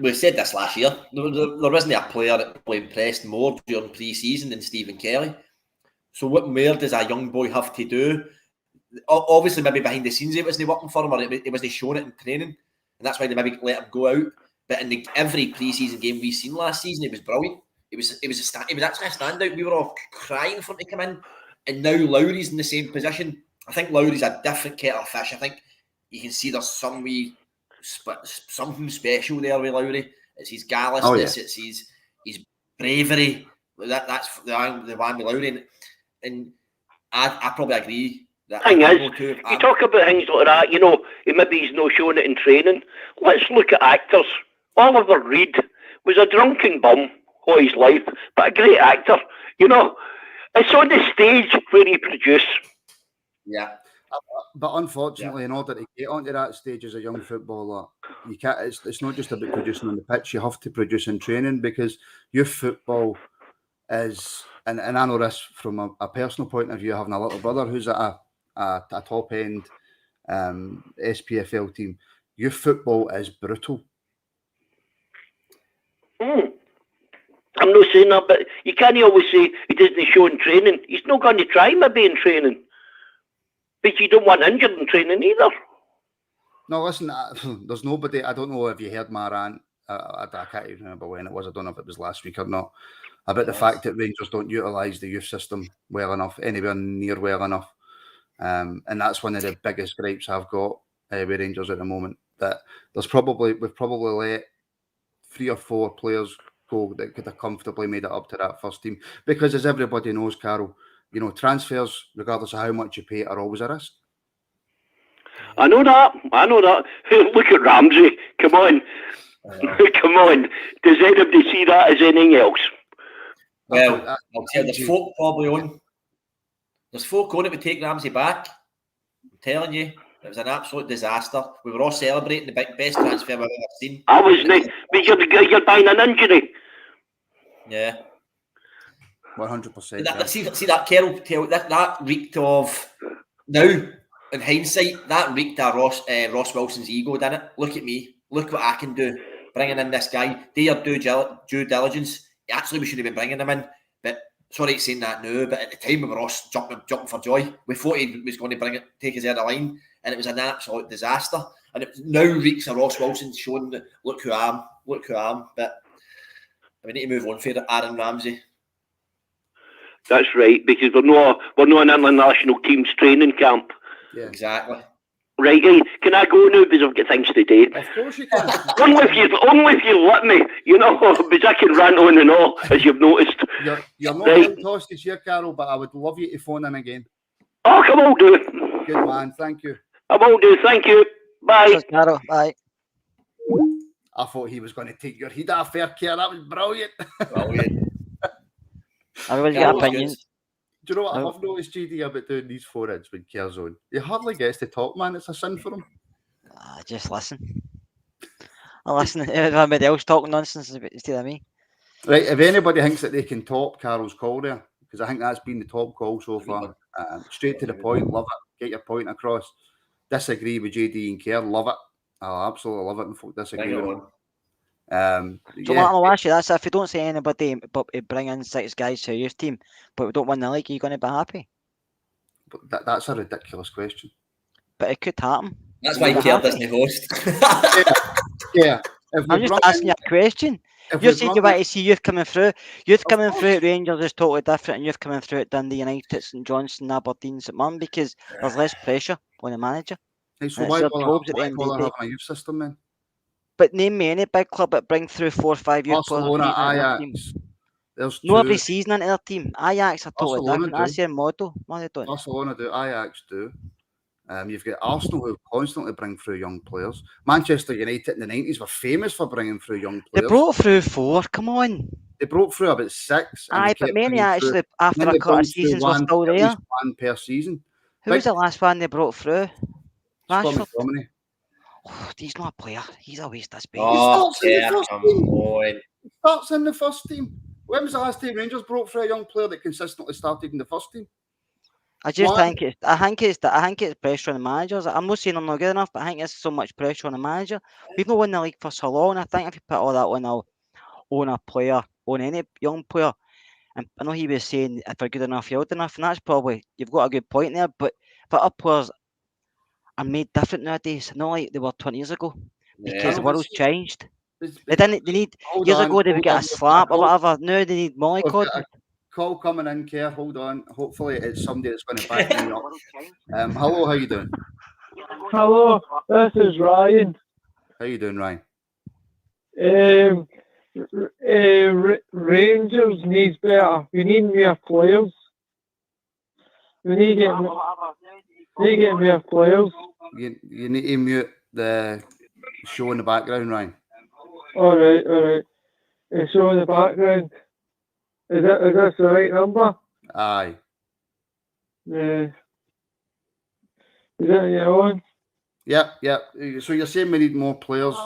We said this last year. There wasn't a player that impressed more during pre-season than Stephen Kelly. So what more does a young boy have to do? Obviously, maybe behind the scenes, it wasn't working for him, or it wasn't showing it in training, and that's why they maybe let him go out. But in every pre-season game we've seen last season, it was brilliant. He was actually a standout. We were all crying for him to come in, and now Lowry's in the same position. I think Lowry's a different kettle of fish. I think you can see there's something special there with Lowry. It's his callousness. It's his bravery. That's the one with Lowry, and I probably agree. Thing is, you talk about things like that, you know, maybe he's not showing it in training. Let's look at actors. Oliver Reed was a drunken bum all his life, but a great actor. You know, it's on the stage where he produced. Yeah. But unfortunately, in order to get onto that stage as a young footballer, you can't. It's not just about producing on the pitch. You have to produce in training, because youth football is, and I know this from a personal point of view, having a little brother who's at a top end SPFL team. Youth football is brutal. I'm not saying that, but you can't always say he doesn't show in training. He's not going to try maybe in training. But you don't want injured in training either. No, listen, there's nobody, I don't know if you heard my rant, I can't even remember when it was, I don't know if it was last week or not, about the fact that Rangers don't utilise the youth system well enough, anywhere near well enough. And that's one of the biggest gripes I've got with Rangers at the moment, that we've probably let 3 or 4 players go that could have comfortably made it up to that first team. Because as everybody knows, Carol, you know, transfers, regardless of how much you pay, are always a risk. I know that. Look at Ramsey. Come on. Come on. Does anybody see that as anything else? Well, I'll tell you, there's folk probably on. There's folk on it would take Ramsey back. I'm telling you, it was an absolute disaster. We were all celebrating the best transfer we've ever seen. I wasn't. But you're buying an injury. Yeah. 100%. See that Carol, that reeked of, now in hindsight, that reeked of Ross Wilson's ego, didn't it? Look at me, look what I can do, bringing in this guy, do your due diligence. Actually, we should have been bringing him in, but sorry to saying that now, but at the time we were all jumping for joy. We thought he was going to take us out of the line, and it was an absolute disaster. And it now reeks of Ross Wilson showing that look who I am. But we need to move on for Aaron Ramsey. That's right, because we're not an international team's training camp. Yeah, exactly. Right, can I go now because I've got things to do? Of course you can. only if you let me, you know, because I can rant on and all, as you've noticed. You're not right. Tossed this year, Carol, but I would love you to phone in again. Oh, come on, do. Good man, thank you. I will do, thank you. Bye. Cheers, Carol. Bye. I thought he was going to take your head off fair care. That was brilliant. Everyone's got opinions. Do you know what I have noticed, GD, about doing these foreheads with Care's on? He hardly gets to talk, man. It's a sin for him. Just listen. I listen to everybody else talking nonsense instead of me. Right, if anybody thinks that they can top Carol's call there, because I think that's been the top call so far. Straight to the point, love it. Get your point across. Disagree with JD and Care, love it. I absolutely love it. And folk disagree with him. So I'll ask you, that's if you don't say anybody, but you bring in 6 guys to your team, but we don't win the league, are you going to be happy? But that's a ridiculous question. But it could happen. That's why Care doesn't host. Yeah. I'm just asking you a question. You're saying you want to see youth coming through. Youth coming through at Rangers is totally different, and youth coming through at Dundee United, St Johnstone, Aberdeen, St Mirren, because there's less pressure on the manager. Hey, so why having a youth system then? But name me any big club that bring through 4 or 5 youth Barcelona, players. Ajax. There's no every season into their team. Ajax are totally different. That's their model. What are they doing? Barcelona do. Ajax do. You've got Arsenal who constantly bring through young players. Manchester United in the 90s were famous for bringing through young players. They brought through 4. Come on. They broke through about 6. Aye, but many actually after a couple of seasons were still there. One per season. Who was the last one they brought through? Rashford. Oh, he's not a player. He's a waste of space. Oh, He starts in the first team. When was the last time Rangers broke through a young player that consistently started in the first team? I think it's pressure on the managers. I'm not saying I'm not good enough, but I think it's so much pressure on the manager. We've not won the league for so long. I think if you put all that on a player, on any young player, and I know he was saying if they're good enough, you're good enough, and that's probably, you've got a good point there. But our players are made different nowadays, not like they were 20 years ago, because the world's changed. They didn't. They need years ago they would get a slap or whatever. Now they need mollycodded. Call coming in, Kerr. Hold on. Hopefully it's somebody that's going to back me up. Hello, how you doing? Hello, this is Ryan. How you doing, Ryan? Rangers needs better. We need more players. We need to get more players. You need to mute the show in the background, Ryan. All right. The show in the background. Is this the right number? Aye. Yeah. Is that your own? Yep. So you're saying we need more players?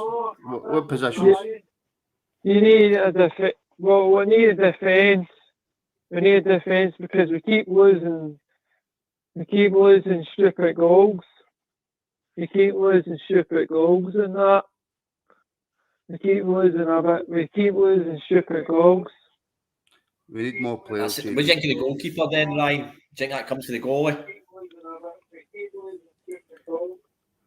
What positions? You need a defense. Well, we need a defense. We need a defense because we keep losing. We keep losing stupid goals. We keep losing stupid goals and that. We keep losing stupid goals. We need more players. What do you think of the goalkeeper then, Ryan? Do you think that comes to the goalie?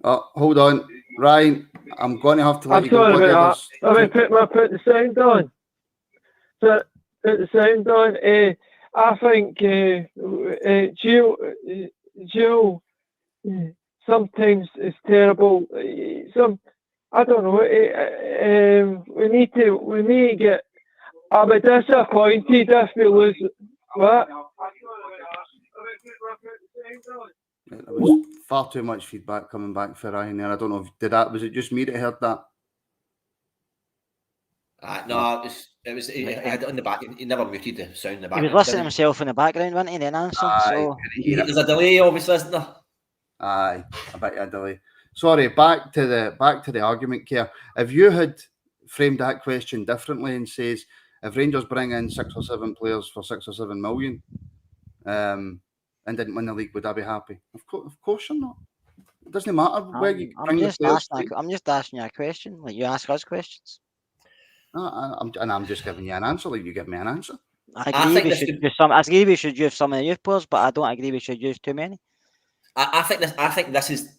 Oh, hold on, Ryan. I'm going to have to let you go. I'm sorry about that. I mean, put the sound on. Put the sound on. I think Jill sometimes it's terrible. I don't know. We need to get. I'll be disappointed if we lose. What? There was far too much feedback coming back for Ryan there. I don't know if was it just me that heard that? No, it was. He had it in the back. He never muted the sound in the back. He was listening to himself in the background, wasn't he? Then answer. So there's a delay, obviously, isn't there? Aye, a bit of a delay. Sorry, back to the argument, Kerr. If you had framed that question differently and says if Rangers bring in 6 or 7 players for 6 or 7 million, and didn't win the league, would I be happy? Of course you're not. It doesn't matter where you bring the players. I'm just asking you a question, like you ask us questions. I'm just giving you an answer, like you give me an answer. I agree we should use some of the youth players, but I don't agree we should use too many. I think this is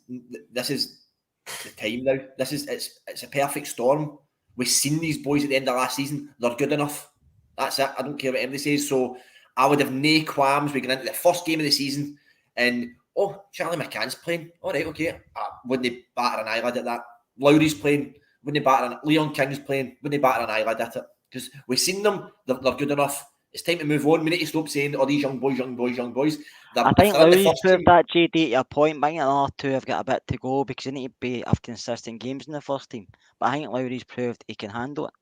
the time now. It's a perfect storm. We've seen these boys at the end of last season. They're good enough. That's it. I don't care what anybody says. So I would have no qualms. We get into the first game of the season and Charlie McCann's playing. All right, okay. Wouldn't they batter an eyelid at that? Lowry's playing. Wouldn't they batter Leon King's playing? Wouldn't they batter an eyelid at it? Because we've seen them. They're good enough. It's time to move on. We need to stop saying, these young boys. I think Lowry's proved that, JD, at your point. I think another 2 have got a bit to go because they need to have consistent games in the first team. But I think Lowry's proved he can handle it.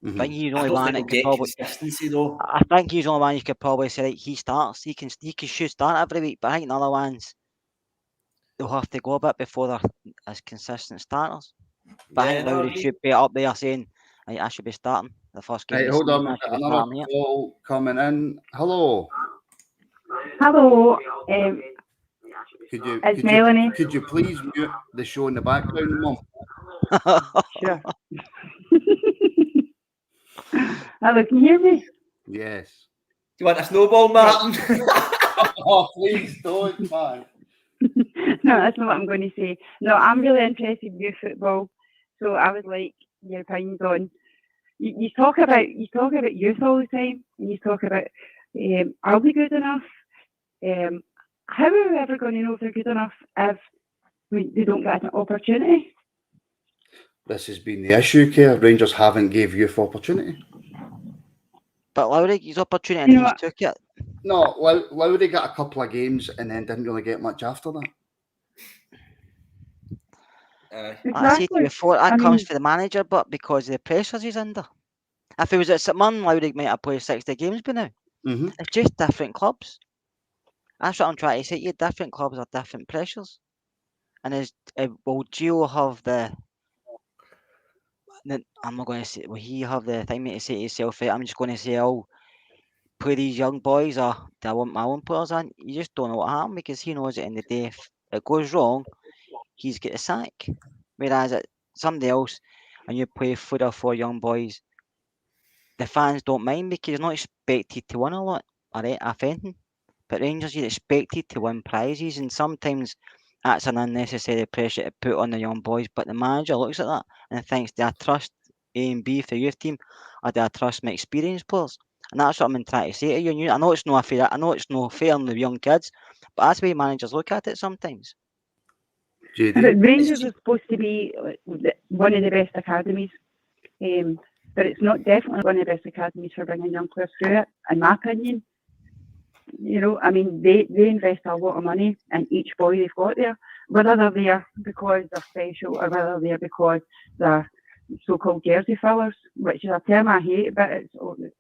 Mm-hmm. I think he's only one that could probably. Consistency, though. I think he's only one you could probably say, he starts. He should start every week. But I think the other ones, they'll have to go a bit before they're as consistent starters. But I think Lowry should be up there saying, I should be starting the first game. Hey, hold on, another call coming in. Hello. It's Melanie. Could you please mute the show in the background, Mum? Sure. Hello, can you hear me? Yes. Do you want a snowball, Martin? Oh, please don't, man. No, that's not what I'm going to say. No, I'm really interested in youth football. So I would like your opinions on. You talk about youth all the time, and you talk about are we good enough? How are we ever going to know if they're good enough if they don't get an opportunity? This has been the issue, Kerr. Rangers haven't gave youth opportunity. But Lowry, his opportunity and he's took it. No, Lowry got a couple of games and then didn't really get much after that. Exactly. I said before, that comes for the manager, but because of the pressures he's under. If he was at St Mirren, Lowry might have played 60 games by now. Mm-hmm. It's just different clubs. That's what I'm trying to say. You different clubs are different pressures. And will Gio have I'm not going to say, will he have the thing to say to himself, I'm just going to say, play these young boys, or do I want my own players in? You just don't know what happened because he knows at the end of the day, if it goes wrong, he's got a sack. Whereas at somebody else, and you play 3 or 4 young boys, the fans don't mind because you're not expected to win a lot, alright, if anything. But Rangers, you're expected to win prizes, and sometimes that's an unnecessary pressure to put on the young boys. But the manager looks at that and thinks, do I trust A and B for the youth team, or do I trust my experienced players? And that's what I'm trying to say to you. And I know it's not fair. I know it's not fair on the young kids, but that's the way managers look at it sometimes. JD? But Rangers is supposed to be one of the best academies, but it's not definitely one of the best academies for bringing young players through it, in my opinion. You know, I mean, they invest a lot of money in each boy they've got there, whether they're there because they're special or whether they're because they're so-called jersey fillers, which is a term I hate, but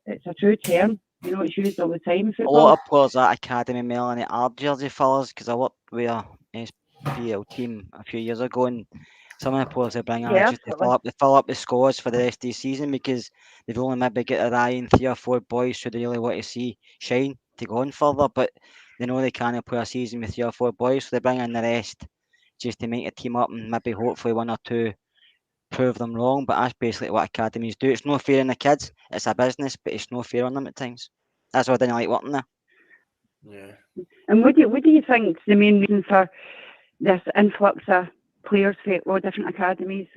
it's a true term. You know, it's used all the time in football. A lot of players at academy, Melanie, are jersey fillers, because I worked with a SPL team a few years ago, and some of the players they bring on just to fill up the squads for the rest of the season, because they've only maybe got their eye on 3 or 4 boys who they really want to see shine to go on further, but they know they can't play a season with 3 or 4 boys, so they bring in the rest just to make a team up and maybe hopefully 1 or 2 prove them wrong. But that's basically what academies do. It's no fair on the kids. It's a business, but it's no fair on them at times. That's why I didn't like working there. Yeah. And what do you think is the main reason for this influx of players for all different academies,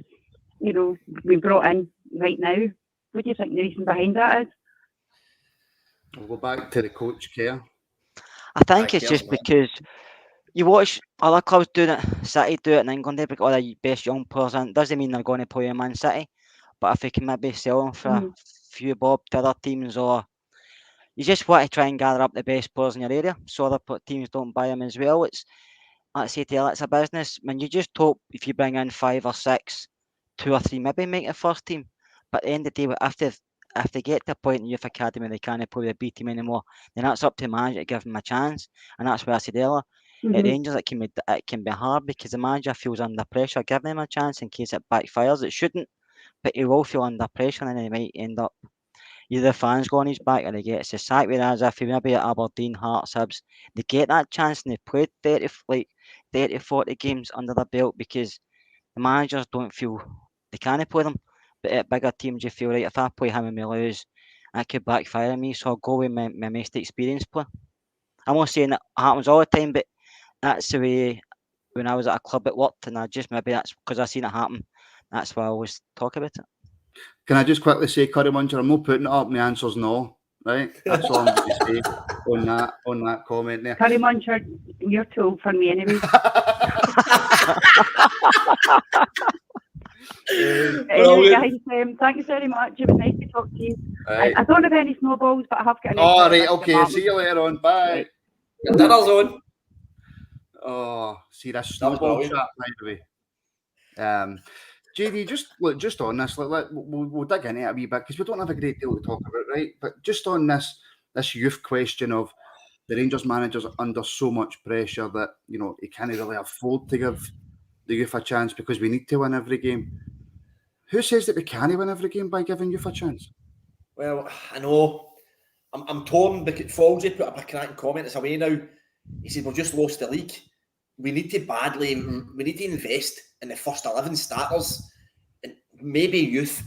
you know, we brought in right now? What do you think the reason behind that is? We'll go back to the coach care. I think it's just because you watch other clubs doing it. City do it in England. They bring all the best young players in. Doesn't mean they're going to play in Man City, but if they can maybe sell them for a few bob to other teams, or you just want to try and gather up the best players in your area so other teams don't buy them as well. It's, like I say to you, it's a business. When you just hope if you bring in 5 or 6, 2 or 3 maybe make the first team. But at the end of the day, if they get to a point in the youth academy they can't play with the B team anymore, then that's up to the manager to give them a chance. And that's where I said earlier, at Rangers it can be hard because the manager feels under pressure giving them a chance in case it backfires. It shouldn't, but he will feel under pressure and he might end up either the fans go on his back or he gets the sack. Whereas if he maybe at Aberdeen, Hearts, Hibs, they get that chance and they played 30, 40 games under their belt because the managers don't feel they can't play them. But at bigger teams, you feel, right, if I play him and we lose, that could backfire on me. So I'll go with my most experienced player. I'm not saying that happens all the time, but that's the way when I was at a club it worked, and I just maybe that's because I seen it happen. That's why I always talk about it. Can I just quickly say, Curry Muncher, I'm not putting it up. My answer's no. Right? That's all I'm going to say on that comment there. Curry Muncher, you're too old for me anyway. Anyway, guys, thanks very much. It was nice to talk to you. Right. I don't have any snowballs, but I have got an. Oh, right, okay. See you later on. Bye. Right. Dinner's on. Oh, see that snowball chat, by the way. JD, just on this, we'll dig into it a wee bit because we don't have a great deal to talk about, right? But just on this youth question of the Rangers managers under so much pressure that, you know, he can't really afford to give the youth a chance because we need to win every game. Who says that we can't win every game by giving youth a chance? Well, I know. I'm torn because Falsey put up a cracking comment. It's away now. He said, we've just lost the league. We need to invest in the first 11 starters. And maybe youth,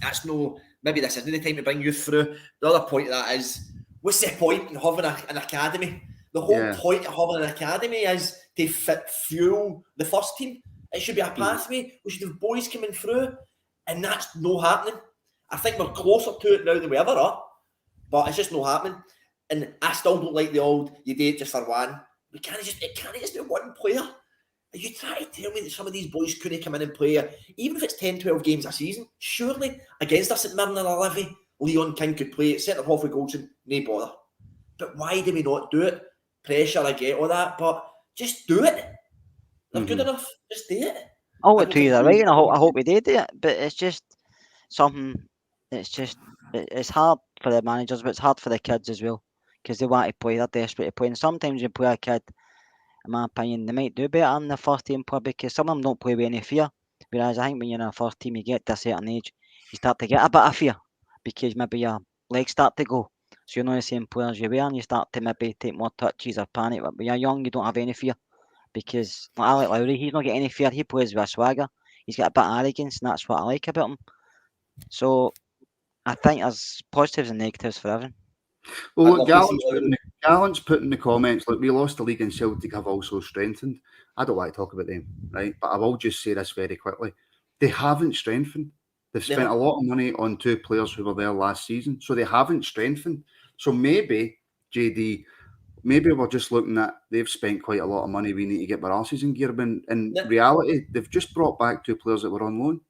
maybe this isn't the time to bring youth through. The other point of that is, what's the point in having an academy? The whole point of having an academy is to fuel the first team. It should be a pathway. We should have boys coming through. And that's not happening. I think we're closer to it now than we ever are. But it's just not happening. And I still don't like the old, you do it just for one. It can't just be one player. Are you trying to tell me that some of these boys couldn't come in and play, even if it's 10, 12 games a season? Surely, against us at Mirren or Levy, Leon King could play it, centre half with Goldson, no bother. But why do we not do it? Pressure, I get all that, but just do it. They're good enough, just do it. I'll get to you that right, and I hope we did it, but it's just something, it's hard for the managers, but it's hard for the kids as well, because they want to play, they're desperate to play, and sometimes you play a kid, in my opinion, they might do better in the first team player because some of them don't play with any fear. Whereas I think when you're in a first team, you get to a certain age, you start to get a bit of fear because maybe your legs start to go. So you're not the same players you were, and you start to maybe take more touches or panic. But when you're young, you don't have any fear because like Alec Lowry, he's not got any fear. He plays with a swagger. He's got a bit of arrogance, and that's what I like about him. So I think there's positives and negatives for everything. Well, look, Gallant's put in the comments, look, we lost the league and Celtic have also strengthened. I don't want to talk about them, right? But I will just say this very quickly. They haven't strengthened. They've spent a lot of money on 2 players who were there last season, so they haven't strengthened. So maybe, JD, maybe we're just looking at they've spent quite a lot of money. We need to get our arses in gear. But in reality, they've just brought back 2 players that were on loan.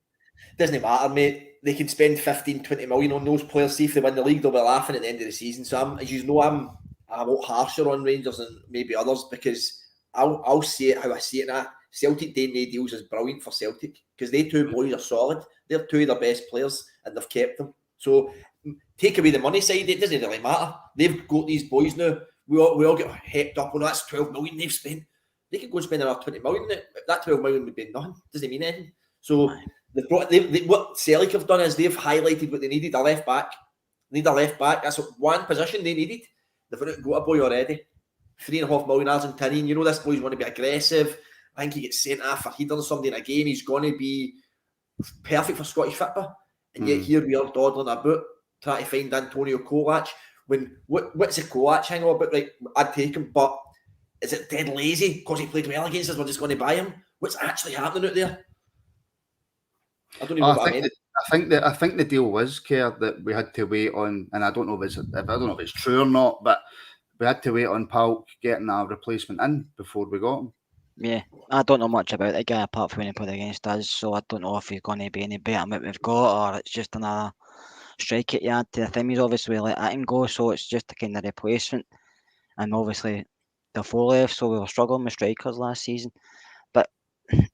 Doesn't matter, mate. They can spend 15, 20 million on those players. See if they win the league, they'll be laughing at the end of the season. So as you know, I'm a lot harsher on Rangers than maybe others because I'll see it how I see it now. Celtic doing no deals is brilliant for Celtic because they 2 boys are solid. They're 2 of their best players and they've kept them. So take away the money side, it doesn't really matter. They've got these boys now. We all get hepped up on that's 12 million they've spent. They could go and spend another 20 million. That 12 million would be nothing. Doesn't mean anything. So what Celtic have done is they've highlighted what they needed, a left back. They need a left back. That's one position they needed. They've got a boy already. 3.5 million Argentinian. You know this boy's going to be aggressive. I think he gets sent off for heading somebody in a game. He's going to be perfect for Scottish football. And yet here we are dawdling about trying to find Antonio Colak. When what's the Colak hang on about? Right, I'd take him, but is it dead lazy because he played well against us? We're just going to buy him. What's actually happening out there? I don't even know what I mean. I think the deal was, Kerr, that we had to wait on, and I don't know if it's true or not, but we had to wait on Palk getting a replacement in before we got him. Yeah, I don't know much about the guy apart from when he played against us, so I don't know if he's going to be any better than what we've got, or it's just another strike at yard to the thing. He's obviously let him go, so it's just a kind of replacement. And obviously, the 4 left, so we were struggling with strikers last season. But I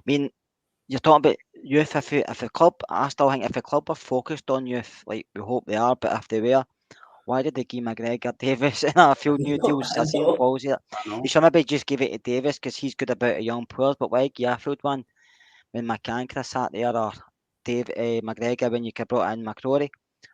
mean, you're talking about youth. If the club, I still think if the club are focused on youth, like we hope they are, but if they were, why did they give McGregor, Davis, and a few new deals? I seen balls here. You should maybe just give it to Davis because he's good about the young players. But why give Arfield one when McCankra sat there, or McGregor when you could brought in McCrory?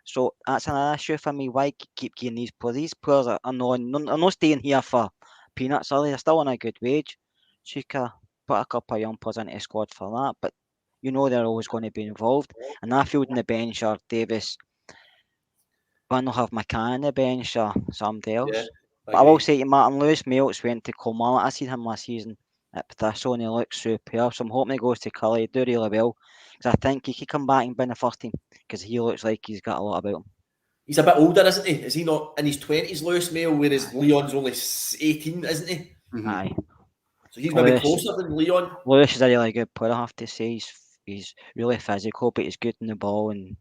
So that's another issue for me. Why keep giving these players? These players are not staying here for peanuts, are they? They're still on a good wage. So you could put a couple of young players into the squad for that. But you know they're always going to be involved. And Arfield on the bench or Davis, why not have McCann on the bench or somebody else? Yeah, but I will say to Martin, Lewis Mills went to Kilmarnock. I seen him last season at Thistle and he looks superb. So I'm hoping he goes to Cully. He do really well. Because I think he could come back and be in the first team because he looks like he's got a lot about him. He's a bit older, isn't he? Is he not in his 20s, Lewis Mail, whereas Leon's only 18, isn't he? Mm-hmm. Aye. So he's maybe closer than Leon. Lewis is a really good player, I have to say. He's really physical, but he's good in the ball and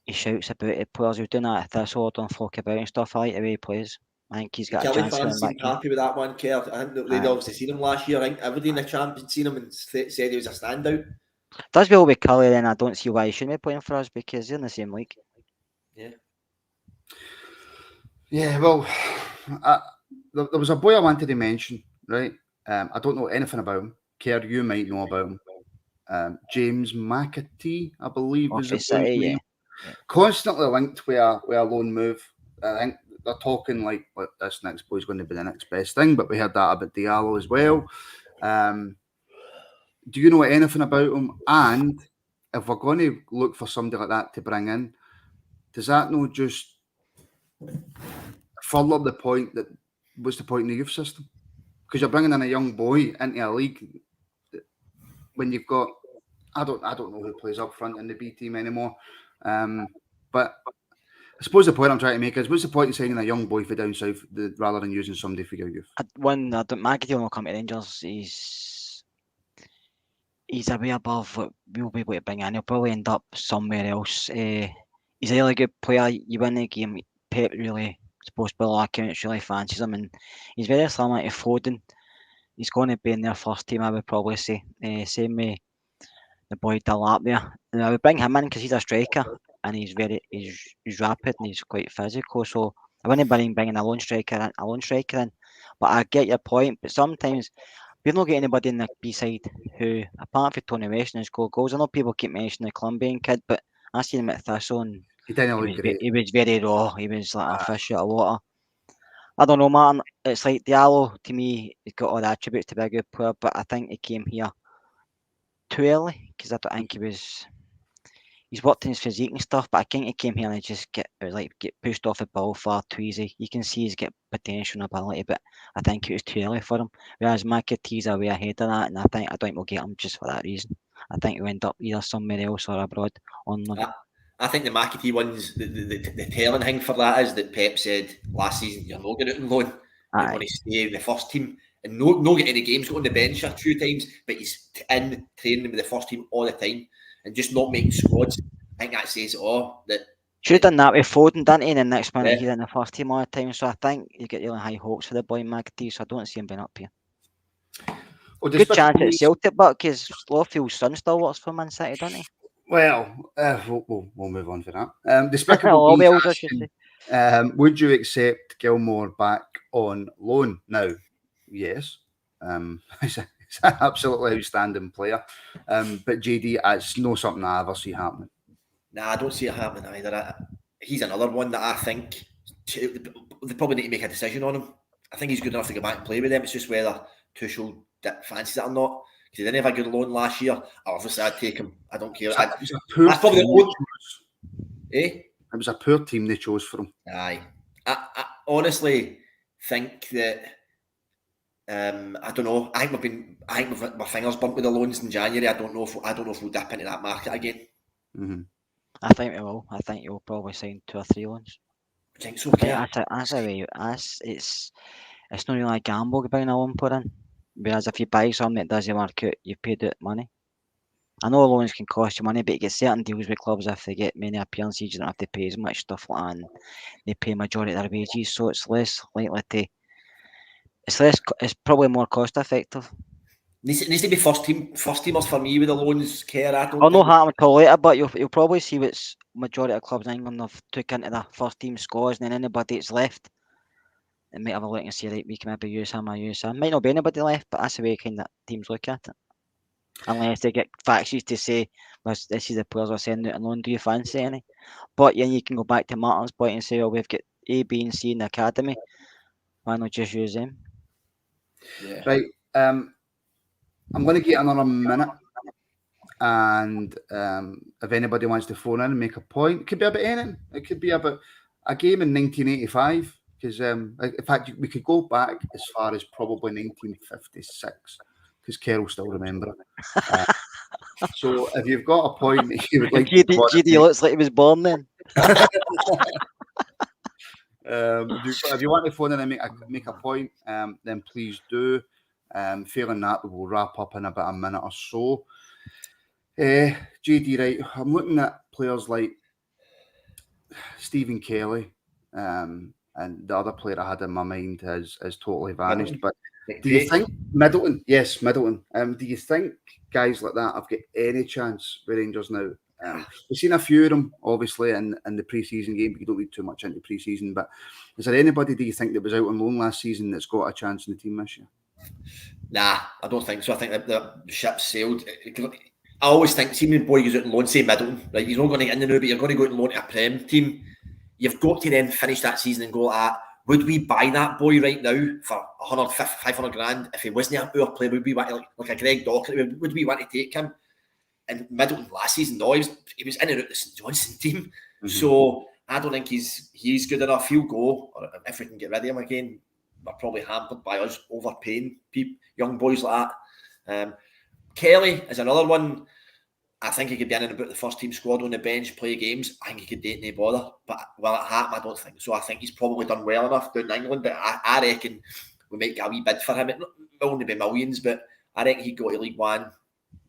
he shouts about it. Players who do that at Thistle don't fuck about and stuff. I like the way he plays. I think he's got a chance. Fans seemed happy with that one, Kerr. I think they'd obviously seen him last year. I think everybody in the champion seen him and said he was a standout. Does well with Cully, then I don't see why he shouldn't be playing for us because they're in the same league. Yeah. Yeah, well, there was a boy I wanted to mention, right? I don't know anything about him. Kerr, you might know about him. James McAtee, I believe, is the boy's name. Constantly linked with a loan move. I think they're talking like this next boy's going to be the next best thing, but we heard that about Diallo as well. Do you know anything about him? And if we're going to look for somebody like that to bring in, does that not just further the point that what's the point in the youth system? Because you're bringing in a young boy into a league when you've got I don't know who plays up front in the B team anymore. But I suppose the point I'm trying to make is what's the point in signing a young boy for down south rather than using somebody for your youth? McAtee will come to Rangers. He's a way above what we'll be able to bring in. He'll probably end up somewhere else. He's a really good player. You win the game. Pep really, supposed to be all accounts, really fancies him, and he's very similar to Foden. He's going to be in their first team, I would probably say. Same way the boy Delap there. And I would bring him in because he's a striker and he's rapid and he's quite physical. So I wouldn't mind bringing a lone striker in. But I get your point. But sometimes we've not got anybody in the B side who, apart from Tony Weston, has scored goals. I know people keep mentioning the Colombian kid, but I seen him at Thistle and he was very raw. He was like a fish out of water. I don't know, Martin. It's like Diallo, to me, he's got all the attributes to be a good player, but I think he came here too early because I don't think he's worked in his physique and stuff, but I think he came here and he just get pushed off the ball far too easy. You can see he's got potential and ability, but I think it was too early for him. Whereas McAtee's are way ahead of that, and I don't think we'll get him just for that reason. I think he'll end up either somewhere else or abroad on loan. I think the McAtee ones, the telling thing for that is that Pep said last season, you're not going out on loan. You're going to stay in the first team and no get any games, go on the bench a few times, but he's in training with the first team all the time and just not making squads. I think that says it all. Should have done that with Foden, didn't he? And the next minute he's in the first team all the time. So I think you get really high hopes for the boy McAtee, so I don't see him being up here. Well, good chance at Celtic, but because Lawfield's son still works for Man City, doesn't he? Well, we'll move on for that. Despicable Be's asking, would you accept Gilmore back on loan? Now, yes. He's an absolutely outstanding player. But JD, it's not something I ever see happening. Nah, I don't see it happening either. He's another one that I think they probably need to make a decision on him. I think he's good enough to go back and play with them. It's just whether Tuchel fancies it or not. Because he didn't have a good loan last year. Obviously, I'd take him. I don't care. That's probably the only. It was a poor team they chose for him. Aye. I honestly think that I don't know. I think we've my fingers burnt with the loans in January. I don't know if we'll dip into that market again. Mm-hmm. I think we will. I think you'll probably sign 2 or 3 loans. I think so. Okay. It's not really a gamble buying a loan player in. Whereas if you buy something that doesn't work out, you've paid out money. I know loans can cost you money, but you get certain deals with clubs if they get many appearances, you don't have to pay as much stuff like that, and they pay majority of their wages, so it's less likely to. It's probably more cost effective. Needs to be first teamers for me with the loans, Kerr. I'll not happen until later, but you'll probably see what's majority of clubs in England have took into the first team squads, and then anybody that's left, and might have a look and say, right, we can maybe use him. Might not be anybody left, but that's the way kind of teams look at it. Unless they get faxes to say, well, this is the players we're sending out on loan, do you fancy any? But then you can go back to Martin's point and say, well, we've got A, B and C in the academy. Why not just use them? Yeah. Right. I'm going to get another minute. And if anybody wants to phone in and make a point, it could be about anything. It could be about a game in 1985. Because, in fact, we could go back as far as probably 1956, because Kerr will still remember it. So, if you've got a point that you would like GD looks like he was born then. If you want to phone in and make a point, then please do. Failing that, we will wrap up in about a minute or so. GD, right, I'm looking at players like Stephen Kelly, and the other player I had in my mind has totally vanished. But do you think Middleton? Yes, Middleton. Do you think guys like that have got any chance with Rangers now? We've seen a few of them, obviously, in the pre-season game, but you don't read too much into pre-season. But is there anybody, do you think, that was out on loan last season that's got a chance in the team this year? Nah, I don't think so. I think that the ship sailed. I always think, see when boy goes out on loan, say Middleton, right? He's not going to get in the new, but you're going to go out on loan to a Prem team. You've got to then finish that season and go at, would we buy that boy right now for 100, 500 grand if he wasn't a poor player? Would we want like a Greg Docherty? Would we want to take him? And Middleton last season, no, he was in and out the St Johnstone team. Mm-hmm. So I don't think he's good enough. He'll go, or if we can get rid of him again, we're probably hampered by us overpaying young boys like that. Kelly is another one. I think he could be in and about the first team squad on the bench, play games. I think he could date no bother. But will it happen? I don't think so. I think he's probably done well enough down in England. But I reckon we might get a wee bid for him. It will only be millions, but I reckon he'd go to League One,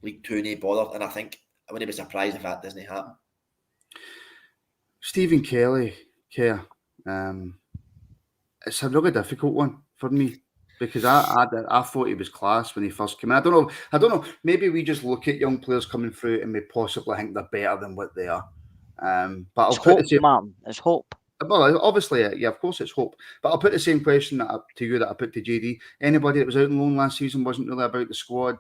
League Two, no bother. And I think I wouldn't be surprised if that doesn't happen. Stephen Kelly, Kerr, it's a really difficult one for me. Because I thought he was class when he first came in. I don't know. Maybe we just look at young players coming through and we possibly think they're better than what they are. But it's hope. Well, obviously, yeah, of course it's hope. But I'll put the same question to you that I put to JD. Anybody that was out on loan last season wasn't really about the squad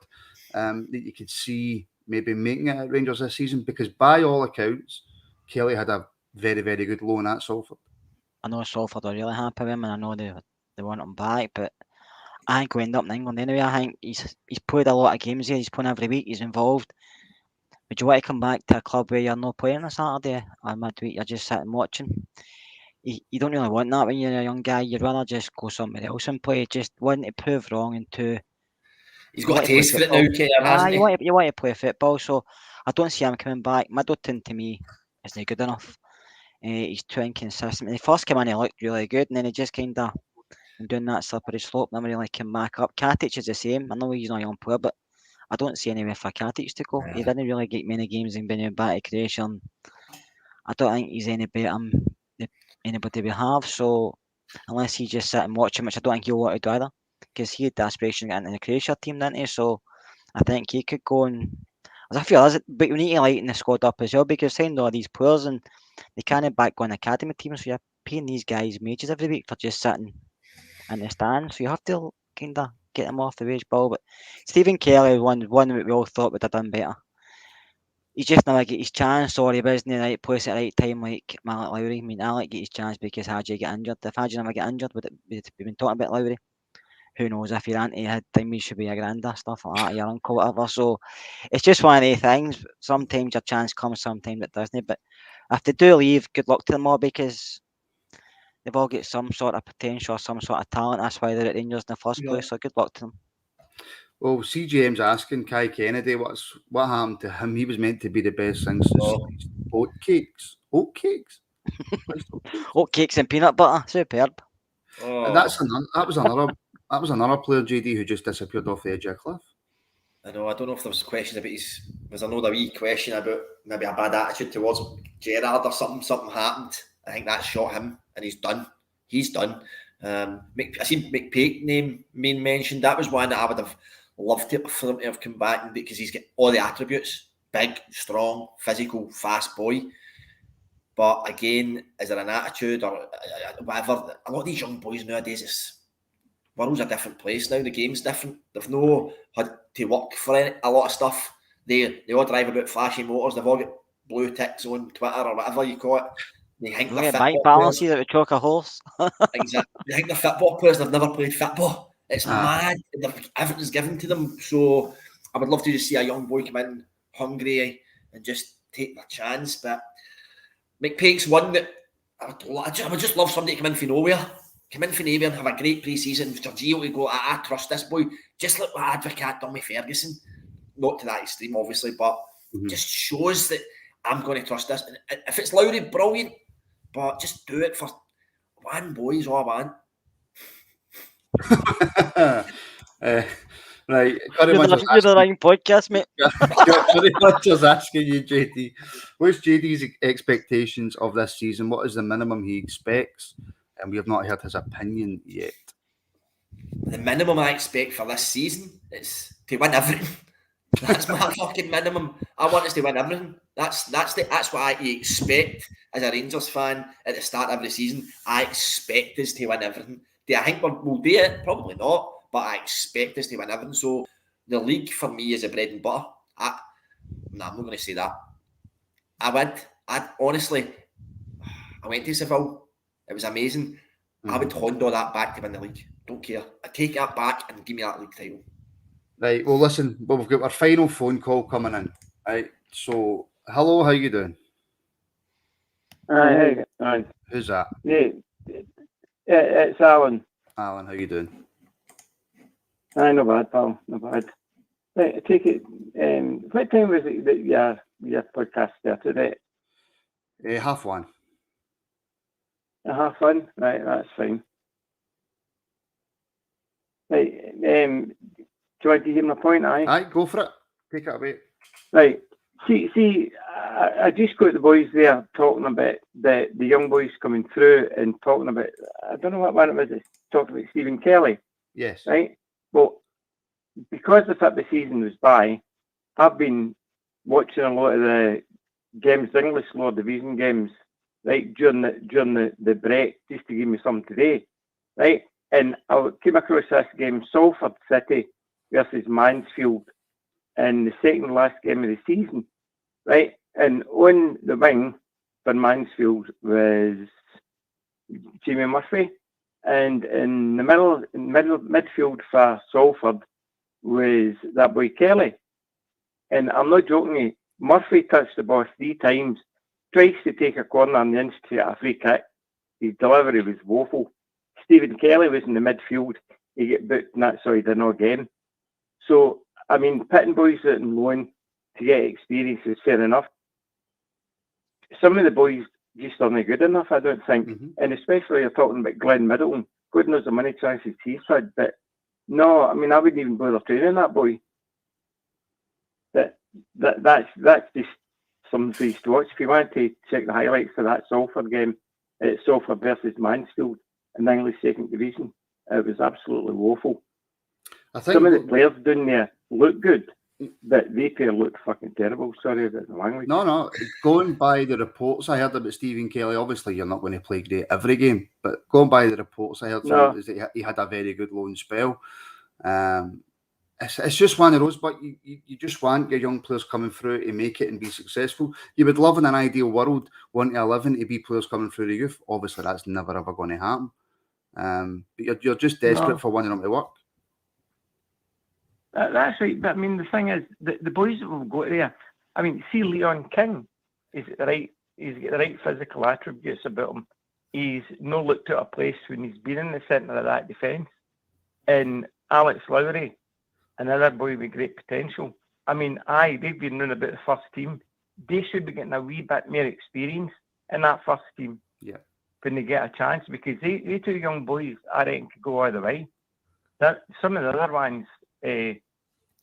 that you could see maybe making it at Rangers this season. Because by all accounts, Kelly had a very, very good loan at Salford. I know Salford are really happy with him, and I know they want him back, but I think he'll end up in England anyway. I think he's played a lot of games here. He's playing every week. He's involved. Would you want to come back to a club where you're not playing on a Saturday or midweek? You're just sitting watching. You don't really want that when you're a young guy. You'd rather just go somewhere else and play. Just one, to prove wrong, and two, He's got a taste for it now, Kev, hasn't he? You want to play football, so I don't see him coming back. Middleton, to me, isn't good enough. He's too inconsistent. When he first came in, he looked really good, and then he just kind of doing that slippery slope, never really came back up. Katic is the same. I know he's not a young player, but I don't see anywhere for Katic to go. He didn't really get many games in being back to Croatia. I don't think he's any better than anybody we have. So unless he just sit and watch him, which I don't think he'll want to do either, because he had the aspiration to get into the Croatia team, didn't he? So I think he could go and. As I feel, but we need to lighten the squad up as well, because saying all these players and they can't back on academy teams, so you're paying these guys wages every week for just sitting in the stands. So you have to kind of get them off the wage bill. But Stephen Kelly, one that we all thought would have done better. He's just never get his chance, or he was in the right place at the right time, like Malak Lowry. I mean, Alec get his chance because Hadji get injured. If Hadji never get injured, we've been talking about Lowry. Who knows, if your auntie had time, you should be a granda, stuff like that, your uncle, whatever. So it's just one of the things. Sometimes your chance comes, sometimes it doesn't. But if they do leave, good luck to them all, because they've all got some sort of potential or some sort of talent. That's why they're at Rangers in the first place. So good luck to them. Well, CJM's asking Kai Kennedy what happened to him. He was meant to be the best thing since oatcakes. Oatcakes? Oatcakes and peanut butter. Superb. And that was another player, JD, who just disappeared off the edge of a cliff. I know. I don't know if there was questions about his. Was another wee question about maybe a bad attitude towards Gerrard or something? Something happened. I think that shot him, and he's done. He's done. I seen McPake name being mentioned. That was one that I would have loved for him to have come back, because he's got all the attributes: big, strong, physical, fast boy. But again, is there an attitude or whatever? A lot of these young boys nowadays, world's a different place now. The game's different. They've no had to work for a lot of stuff. They all drive about flashy motors. They've all got blue ticks on Twitter or whatever you call it. They think they're football balances that would choke a horse. Exactly. They think they're football players. They've never played football. It's mad. Everything's given to them. So I would love to just see a young boy come in hungry and just take their chance. But McPake's one that I would just love somebody to come in from nowhere. Come in from nowhere and have a great pre-season. Jorginho to go, I trust this boy. Just like what Advocate done with Ferguson. Not to that extreme, obviously, but just shows that I'm going to trust this. And if it's Lowry, brilliant. But just do it for one boy is all I want. Right, you're the right podcast, mate. Just asking you, JD, what's JD's expectations of this season? What is the minimum he expects? And we have not heard his opinion yet. The minimum I expect for this season is to win everything. That's my fucking minimum. I want us to win everything. That's what I expect as a Rangers fan at the start of every season. I expect us to win everything. Do I think we'll do it? Probably not. But I expect us to win everything. So the league for me is a bread and butter. I'm not going to say that. Honestly, I went to Seville. It was amazing. I would hand all that back to win the league. Don't care. I take that back and give me that league title. Right. Well, listen. Well, we've got our final phone call coming in. Right. So, hello. How you doing? Hi. Who's that? Yeah, it's Alan. Alan, how you doing? Aye, not bad, pal. Not bad. Right, I take it. What time was it that your podcast started at? 1:30. 1:30. Right, that's fine. Right, do you want to give me a point? Aye, go for it. Take it away. Right. See, I just got the boys there talking about the young boys coming through and talking about, I don't know what one it was, talking about Stephen Kelly. Yes. Right? Well, because the season was by, I've been watching a lot of the games, the English Lower Division games, right, during the break, just to give me some today, right? And I came across this game, Salford City versus Mansfield, in the second last game of the season, right? And on the wing for Mansfield was Jamie Murphy, and in the midfield for Salford was that boy Kelly. And I'm not joking, Murphy touched the ball 3 times, twice to take a corner and the institute a free kick. His delivery was woeful. Stephen Kelly was in the midfield. He got booked and that's why he did not again. So, I mean, pitting boys out on loan to get experience is fair enough. Some of the boys just aren't good enough, I don't think. And especially you're talking about Glenn Middleton. God knows how many chances he's had, but no, I mean, I wouldn't even bother training that boy. That's just something for you to watch. If you want to check the highlights of that Salford game, it's Salford versus Mansfield in the English second division. It was absolutely woeful. I think some of the players down there look good, but they pair look fucking terrible. Sorry about the language. No. Going by the reports I heard about Stephen Kelly, obviously you're not going to play great every game, but going by the reports I heard from him, is that he had a very good loan spell. It's just one of those, but you just want your young players coming through to make it and be successful. You would love in an ideal world 1 to 11 to be players coming through the youth. Obviously, that's never ever going to happen. But you're just desperate for one of them to work. That's right. But I mean, the thing is, the boys that we've got there. I mean, see Leon King. He's got the right physical attributes about him. He's not looked at a place when he's been in the centre of that defence. And Alex Lowry, another boy with great potential. I mean, they've been running about the first team. They should be getting a wee bit more experience in that first team when they get a chance, because they two young boys, I reckon, could go either way. Some of the other ones, I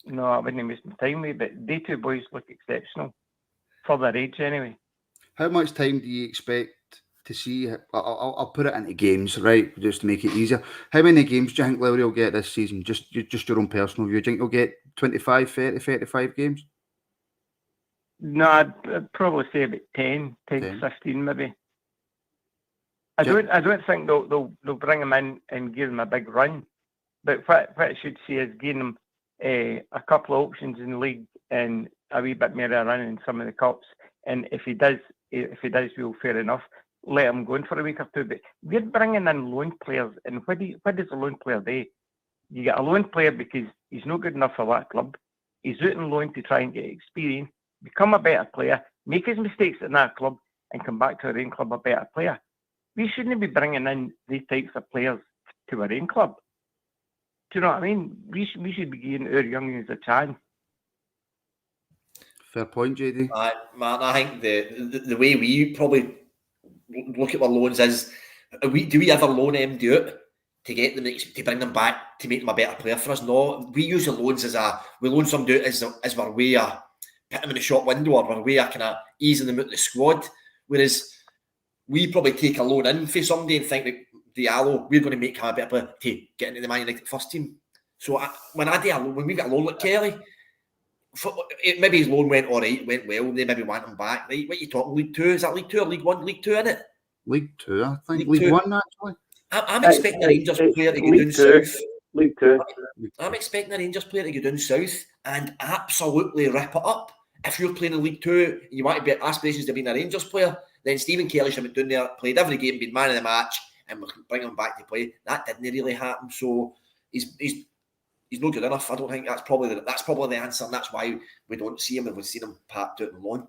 wouldn't waste my time with, but they two boys look exceptional for their age anyway. How much time do you expect to see? I'll put it into games, right, just to make it easier. How many games do you think Lowry will get this season? Just your own personal view. Do you think he'll get 25, 30, 35 games? No, I'd probably say about 10 to 15 maybe. I don't think they'll bring him in and give him a big run. But what I should say is gain him a couple of options in the league and a wee bit more of a run in some of the cups. And if he does well, fair enough, let him go in for a week or two. But we're bringing in loan players, and what does a loan player do? You get a loan player because he's not good enough for that club. He's out on loan to try and get experience, become a better player, make his mistakes in that club, and come back to our own club a better player. We shouldn't be bringing in these types of players to our own club. Do you know what I mean? We should be giving our youngins a chance. Fair point, JD. Martin, I think the way we probably look at our loans is, do we ever loan them out to get them to bring them back to make them a better player for us? No, we use the loans we loan somebody out as our way of putting them in the shop window, or our way of kind of easing them out the squad. Whereas we probably take a loan in for somebody and think that Diallo, we're going to make him a better player to get into the Man United first team. So when we get a loan like Kelly, maybe his loan went all right, went well, they maybe want him back. Right? What are you talking, League 2? Is that League 2 or League 1? League 2, isn't it? League 2, I think. League 1, actually. I'm expecting a Rangers player to go down south. League 2. I'm expecting a Rangers player to go down south and absolutely rip it up. If you're playing in League 2, you want to be aspirations to being a Rangers player, then Stephen Kelly should have been down there, played every game, been man of the match, and we'll bring him back to play. That didn't really happen, so he's not good enough. I don't think that's probably the answer, and that's why we don't see him if we've seen him packed out on loan.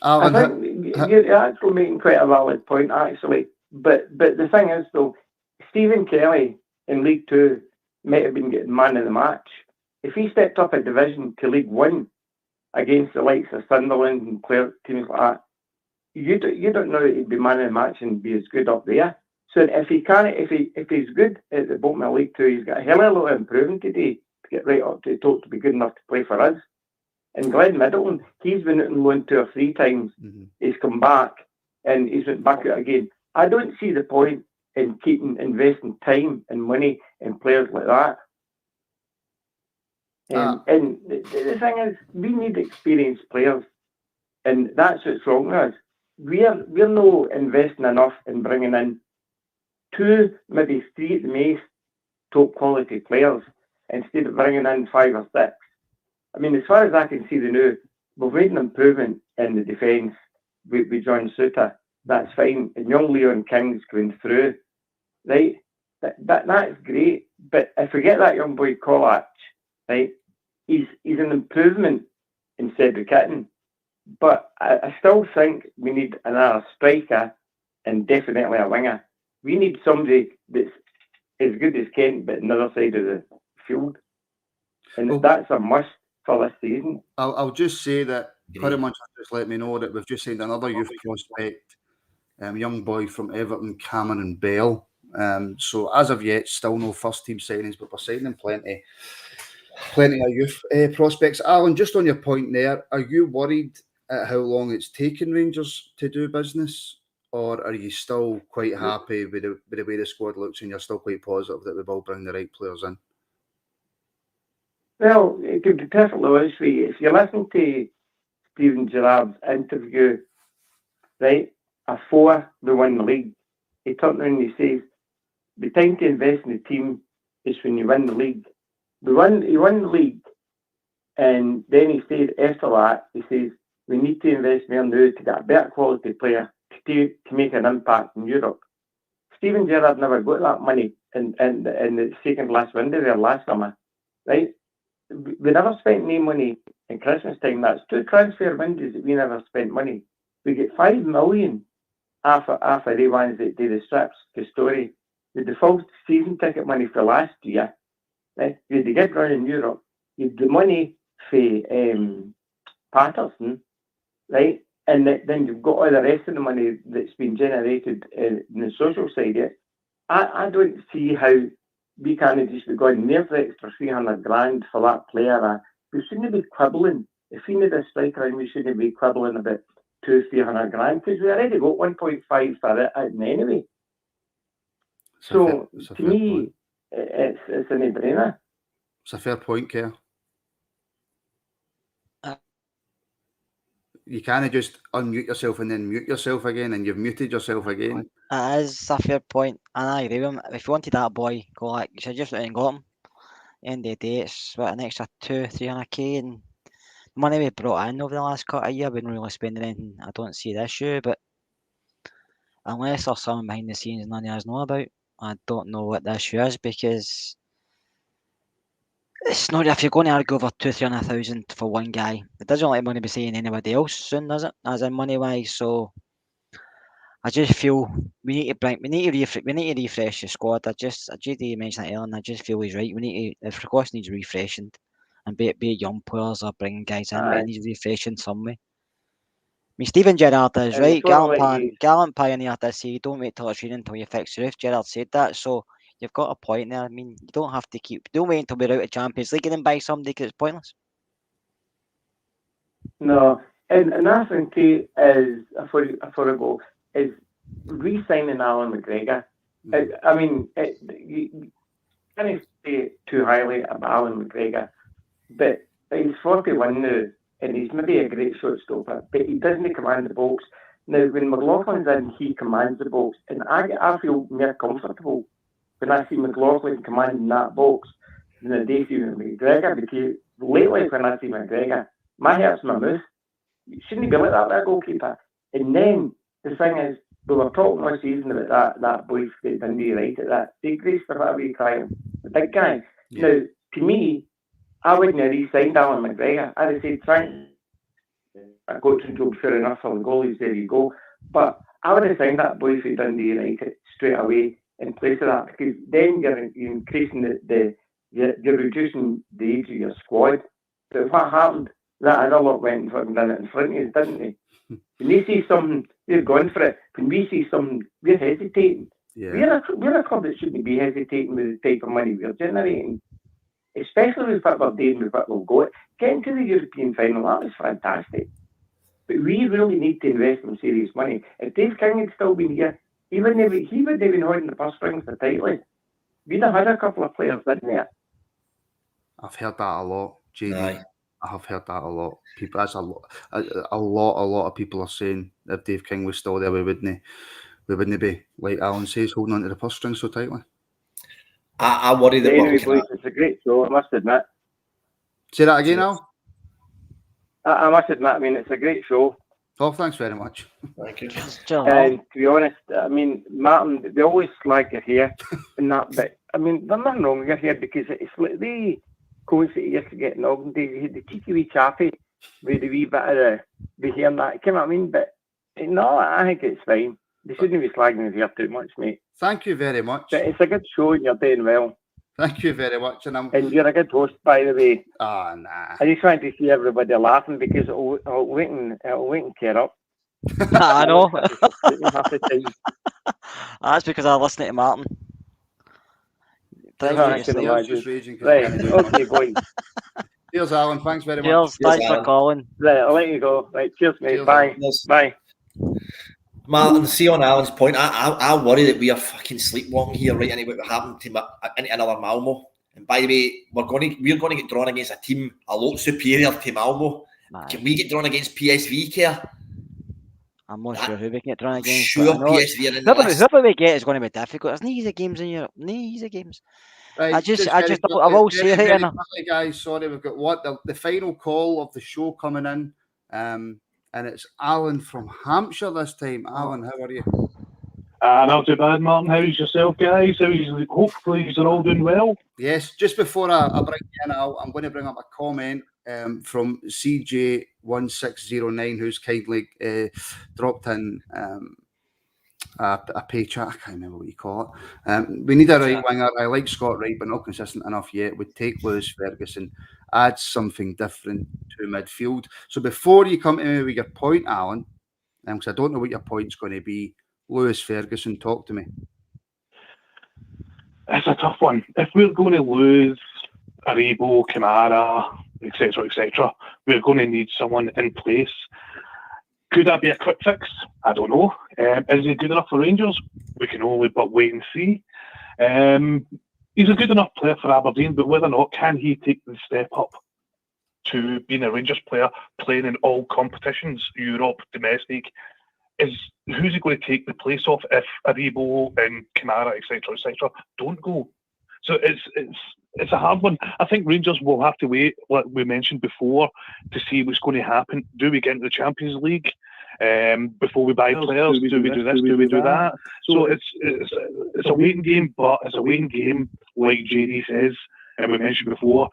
I think you're actually making quite a valid point, actually. But the thing is, though, Stephen Kelly in League 2 might have been getting man of the match. If he stepped up a division to League 1 against the likes of Sunderland and Clare, teams like that, you don't know that he'd be man of the match and be as good up there. So if he's good at the bottom of League 2, he's got a hell of a lot of improving to do to get right up to the top to be good enough to play for us. And Glenn Middleton, he's been out on loan 2 or 3 times. Mm-hmm. He's come back and he's went back out again. I don't see the point in investing time and money in players like that. And the thing is, we need experienced players, and that's what's wrong with us. We're not investing enough in bringing in 2, maybe 3 at the most top quality players instead of bringing in 5 or 6. I mean, as far as I can see the new, we've made an improvement in the defence with John Suter. That's fine. And young Leon King's going through, right? That's great. But if we get that young boy Colak, right, he's an improvement in Cedric Kitton. But I still think we need another striker and definitely a winger. We need somebody that's as good as Kent, but on the other side of the field. And that's a must for this season. I'll just say that pretty much just let me know that we've just signed another youth prospect, young boy from Everton, Cameron Bell. So as of yet, still no first team signings, but we're signing plenty of youth prospects. Alan, just on your point there, are you worried at how long it's taken Rangers to do business, or are you still quite happy with the way the squad looks, and you're still quite positive that we will bring the right players in? Well, to be perfectly honest with you, if you listen to Steven Gerrard's interview, right, before they won the league, he turned around and he says, the time to invest in the team is when you win the league. He won the league, and then he said after that, he says, we need to invest more now to get a better quality player to make an impact in Europe. Steven Gerrard never got that money in the second last window there last summer, right? We never spent any money in Christmas time. That's 2 transfer windows that we never spent money. We get 5 million after the ones that did the strips, the story. With the full season ticket money for last year, right? You had the gig run in Europe. You had the money for Patterson, right? And then you've got all the rest of the money that's been generated in the social side. Yeah? I don't see how we can't just be going near the extra 300 grand for that player. We shouldn't be quibbling. If we need a striker, we shouldn't be quibbling about 200-300 grand because we already got 1.5 for it anyway. So to me, it's a no-brainer. It's a fair point, Kerr. You can't just unmute yourself and then mute yourself again, and you've muted yourself again. It is a fair point, and I agree with him. If you wanted that boy, Colak, you should just went and got him. End of the day, it's an extra 200-300k, and the money we brought in over the last couple of years, we didn't really spend anything. I don't see the issue, but unless there's something behind the scenes none of us know about, I don't know what the issue is, because it's not, if you're going to argue over 200,000-300,000 for one guy, it doesn't like money be saying anybody else soon, does it? As in money wise. So I just feel we need to refresh the squad. JD mentioned that earlier, and I just feel he's right. The Ferguson needs refreshing, and be it young players or bringing guys in, but it needs refreshing some way. I mean, Steven Gerrard is right. Gallant pioneer this year. You don't wait till it's raining until you fix the roof. Gerrard said that, so you've got a point there. I mean, you don't have to don't wait until we're out of Champions League and then buy somebody because it's pointless. No, and another thing too is, before I go, is re-signing Alan McGregor. I mean, you can't say too highly of Alan McGregor, but he's 41 now, and he's maybe a great shortstopper, but he doesn't command the box. Now, when McLaughlin's in, he commands the box, and I feel more comfortable when I see McLaughlin commanding that box than I do see McGregor, because lately when I see McGregor, my heart's in my mouth. You shouldn't be like that goalkeeper. And then the thing is, we were talking all season about that boy that Dundee United, that Grace for whatever you call him, the big guy. Yeah. Now, to me, I wouldn't have re-signed Alan McGregor. I'd have said, try I got to job fair enough for the goalies, there you go. But I would have signed that boy for Dundee United straight away in place of that, because then you're increasing you're reducing the age of your squad. But what happened? That other lot went and fucking done it in front of us, didn't they? When they see something, they're going for it. When we see something, we're hesitating. Yeah. We're a club that shouldn't be hesitating with the type of money we're generating. Especially with what we're doing, with what we'll go. Getting to the European final, that was fantastic. But we really need to invest in serious money. If Dave King had still been here, he wouldn't have been holding the purse strings so tightly. We'd have had a couple of players, didn't we? I've heard that a lot, JD. I have heard that a lot. People, that's a lot of people are saying if Dave King was still there, we wouldn't be, like Alan says, holding on to the purse strings so tightly. I worry that anyway, boys, it's a great show, I must admit. Say that again, Al? I must admit, I mean, it's a great show. Oh, thanks very much. Thank you. And to be honest, I mean, Martin, they always slag your hair and that, but I mean, there's nothing wrong with your hair, because it's like the coats that you used to get in Ogden days. You had the cheeky wee chappy with the wee bit of the hair and that. You know what I mean? But no, I think it's fine. They shouldn't be slagging his hair too much, mate. Thank you very much. But it's a good show and you're doing well. Thank you very much. And you're a good host, by the way. Ah, nah. I just want to see everybody laughing because it'll wait and tear up. I know. Half the time. That's because I listen to Martin. Drives I me to can sleep. imagine. Just raging 'cause Right, I can't do it. okay, boys. Cheers, Alan. Thanks very much. Cheers, thanks for Alan. calling. Right, I'll let you go. Right, cheers, mate. Cheers, Bye. Cheers. Bye. Martin, see on Alan's point, I worry that we are fucking sleepwalking here right into what happened to into another Malmo. And by the way, we're going to get drawn against a team a lot superior to Malmo. Aye. Can we get drawn against PSV, Kerr? I'm not sure who we get drawn against. Sure, but I know PSV are in the list. whoever we get is going to be difficult. There's no easy games in Europe. No easy games. Right, I will say it, very Anna. quickly, guys. Sorry, we've got the final call of the show coming in, and it's Alan from Hampshire this time. Alan, how are you? Not too bad, Martin. How's yourself, guys? Hopefully you're all doing well. Yes, just before I bring you in, I'm going to bring up a comment from CJ1609, who's kindly dropped in a pay chat. I can't remember what you call it. We need a right winger. I like Scott Wright, but not consistent enough yet. Would take Lewis Ferguson, add something different to midfield. So before you come to me with your point, Alan, because I don't know what your point's going to be, Lewis Ferguson, talk to me. It's a tough one. If we're going to lose Aribo, Kamara, etc., we're going to need someone in place. Could that be a quick fix? I don't know. Is he good enough for Rangers? We can only but wait and see. He's a good enough player for Aberdeen, but whether or not can he take the step up to being a Rangers player, playing in all competitions, Europe, domestic, who's he going to take the place of if Aribo and Kamara, etc., don't go? So it's a hard one. I think Rangers will have to wait, like we mentioned before, to see what's going to happen. Do we get into the Champions League before we buy players? Do we do this? Do we do that? So it's a waiting game, but it's a waiting game, like JD says, and we mentioned before,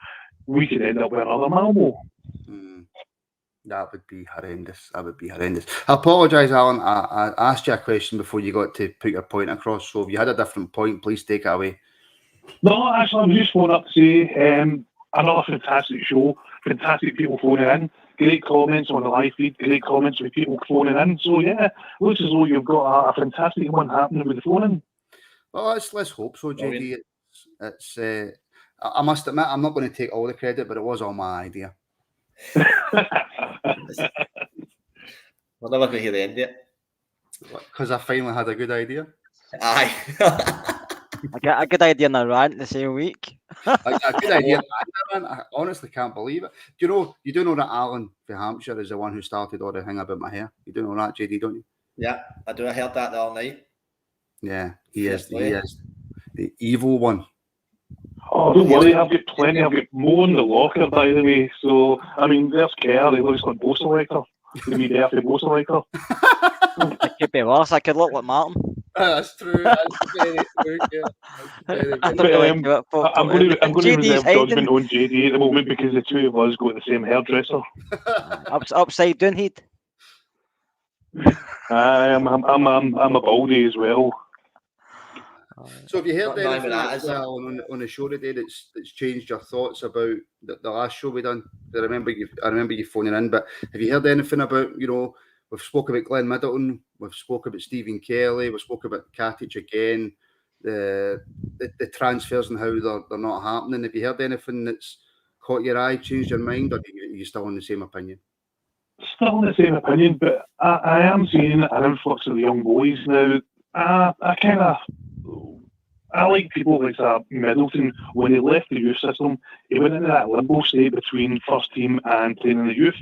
we could end up with another Malmo. That would be horrendous. I apologise, Alan. I asked you a question before you got to put your point across. So if you had a different point, please take it away. No, actually, I was just phoning up to say another fantastic show. Fantastic people phoning in. Great comments on the live feed. Great comments with people phoning in. So yeah, looks as though you've got a fantastic one happening with the phoning. Well, let's hope so, JD. It's I must admit, I'm not going to take all the credit, but it was all my idea. We're never going to hear the end of it. Because I finally had a good idea. Aye. I got a good idea in a rant the same week. a good idea. I honestly can't believe it. You do know that Alan from Hampshire is the one who started all the thing about my hair. You do know that, JD, don't you? Yeah, I do. I heard that the other night. Yeah, he is the evil one. Oh, don't worry, I've got plenty. I've got more in the locker, by the way. So, I mean, there's Kerr. He looks like Bosa Lecter. Give me there for Bosa Lecter. It could be worse. I could look like Martin. That's true. That's very true. Yeah. I'm going to reserve judgment on JD at the moment because the two of us go to the same hairdresser. Upside down head. I'm a baldy as well. So have you heard anything on the show today that's changed your thoughts about the last show we done? I remember you phoning in, but have you heard anything about, we've spoke about Glenn Middleton, we've spoke about Stephen Kelly, we've spoke about Katic again, the transfers and how they're not happening. Have you heard anything that's caught your eye, changed your mind, or are you still on the same opinion? Still in the same opinion, but I am seeing an influx of the young boys now. I like people like Middleton. When he left the youth system, he went into that limbo state between first team and playing in the youth.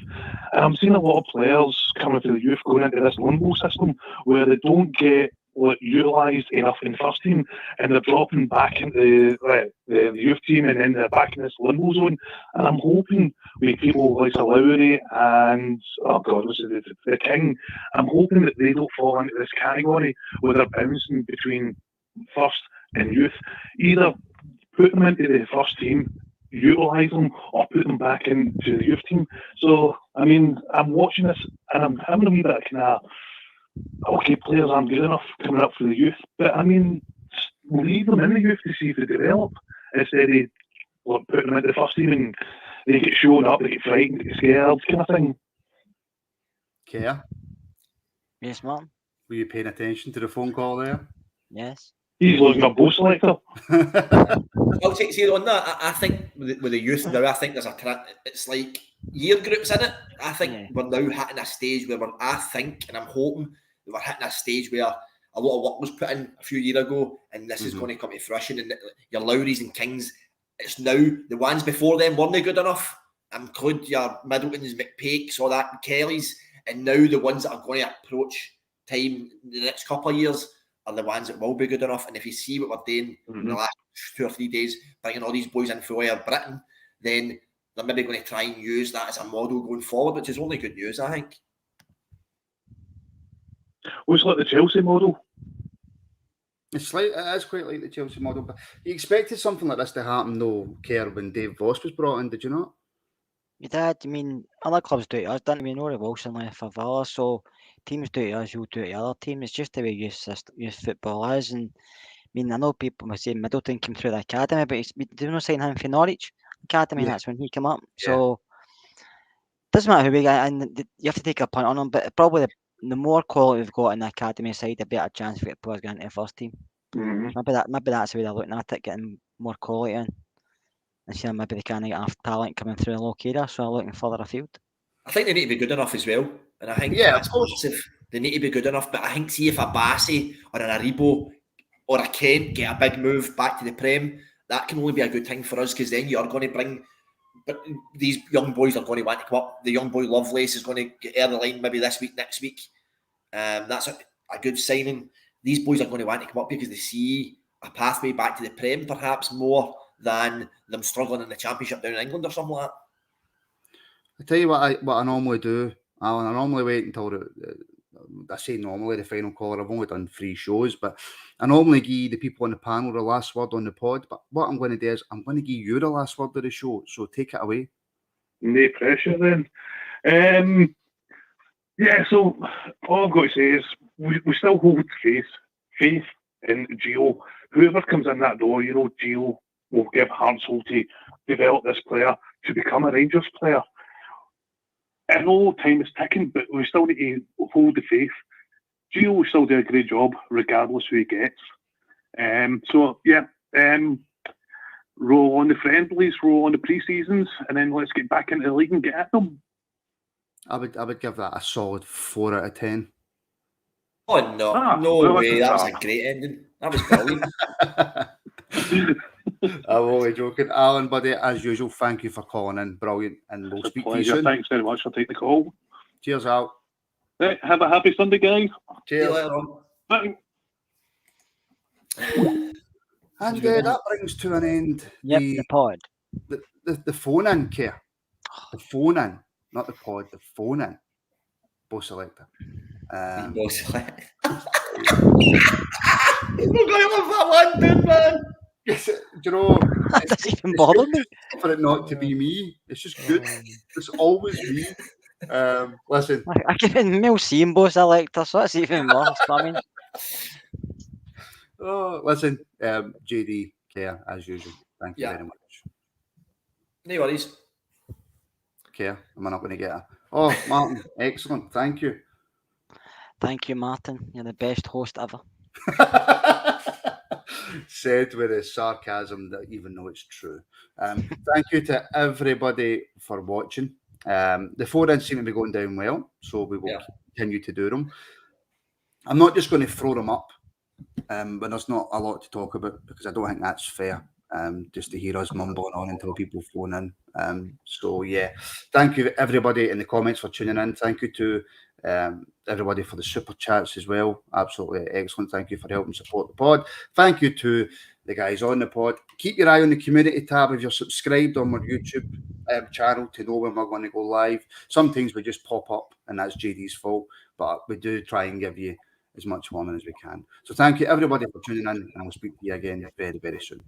And I'm seeing a lot of players coming to the youth going into this limbo system where they don't get utilised enough in first team, and they're dropping back into the youth team, and then they're back in this limbo zone. And I'm hoping with people like Lowry and the King, I'm hoping that they don't fall into this category where they're bouncing between first and youth. Either put them into the first team, utilise them, or put them back into the youth team. So, I mean, I'm watching this and I'm having a wee bit of kind of, okay, players aren't good enough coming up for the youth, but I mean, leave them in the youth to see if they develop. instead of putting them into the first team and they get shown up, they get frightened, they get scared, kind of thing. Care? Yes, Martin. Were you paying attention to the phone call there? Yes. He's looking up both selector. I'll see on that. I think with the youth now, I think there's it's like year groups in it. I think we're now hitting a stage where I think, and I'm hoping that we're hitting a stage where a lot of work was put in a few years ago, and this is going to come to fruition. And your Lowrys and Kings, it's now the ones before them weren't good enough. Include your Middletons, McPakes, all that, Kellys, and now the ones that are going to approach time in the next couple of years are the ones that will be good enough. And if you see what we're doing in the last 2 or 3 days, bringing all these boys in from Air Britain, then they're maybe going to try and use that as a model going forward, which is only good news, I think. Well, it's like the Chelsea model. It is quite like the Chelsea model, but you expected something like this to happen, though, Kerr, when Dave Voss was brought in, did you not? You did. I mean, other clubs do it to us, didn't we? Rory Wilson left for Villa, so teams do it to us, you'll do it to the other team. It's just the way youth football is. And I mean, I know people were saying Middleton came through the academy, but we do not sign him for Norwich Academy, and that's when he came up. So doesn't matter who we get, and you have to take a punt on him. But probably the more quality we've got in the academy side, the better chance we get players getting into the first team. Maybe that's the way they're looking at it, getting more quality in. And see, maybe they can't get enough talent coming through the local area, so they're looking further afield. I think they need to be good enough as well. And I think that's positive. They need to be good enough. But I think, see, if a Bassey or an Aribo or a Kent get a big move back to the Prem, that can only be a good thing for us, because then you're going to bring... But these young boys are going to want to come up. The young boy Lovelace is going to get out of the line maybe this week, next week. That's a good signing. These boys are going to want to come up because they see a pathway back to the Prem, perhaps more than them struggling in the Championship down in England or something like that. I tell you what I normally do, Alan. I normally wait until I say normally the final caller. I've only done 3 shows, but I normally give the people on the panel the last word on the pod. But what I'm going to do is I'm going to give you the last word of the show. So take it away. No pressure then. So all I've got to say is we still hold faith in Gio. Whoever comes in that door, Gio will give Hartsell to develop this player to become a Rangers player. I know time is ticking, but we still need to hold the faith. Gio will still do a great job regardless who he gets. Roll on the friendlies, roll on the pre-seasons, and then let's get back into the league and get at them. I would give that a solid 4 out of 10. Oh no, no way! That was a great ending. That was brilliant. I'm only joking. Alan, buddy, as usual, thank you for calling in. Brilliant. And we'll speak to you soon. Thanks very much for taking the call. Cheers, Al. Right, have a happy Sunday, guys. Cheers. Bye. And that brings to an end the pod. The phone in, Care. The phone in. Not the pod, the phone in. Both selector. Both selector. He's not going to love that one, dude, man. Yes, do you know, that doesn't even bother me. For it not to be me, it's just good. It's always me. Listen, I give it Mel seeing both selector, so that's even worse. I mean, listen, JD, Care, as usual. Thank you very much. No worries. Care, am I not going to get her? Oh, Martin, excellent. Thank you. Thank you, Martin. You're the best host ever. Said with a sarcasm that even though it's true. Thank you to everybody for watching. The 4-ins seem to be going down well, so we will continue to do them. I'm not just going to throw them up, but there's not a lot to talk about because I don't think that's fair. Just to hear us mumbling on until people phone in. Thank you everybody in the comments for tuning in. Thank you to everybody for the super chats as well. Absolutely excellent. Thank you for helping support the pod. Thank you to the guys on the pod. Keep your eye on the community tab if you're subscribed on my YouTube channel to know when we're going to go live. Sometimes we just pop up and that's JD's fault, but we do try and give you as much warning as we can. So thank you everybody for tuning in, and we'll speak to you again very, very soon.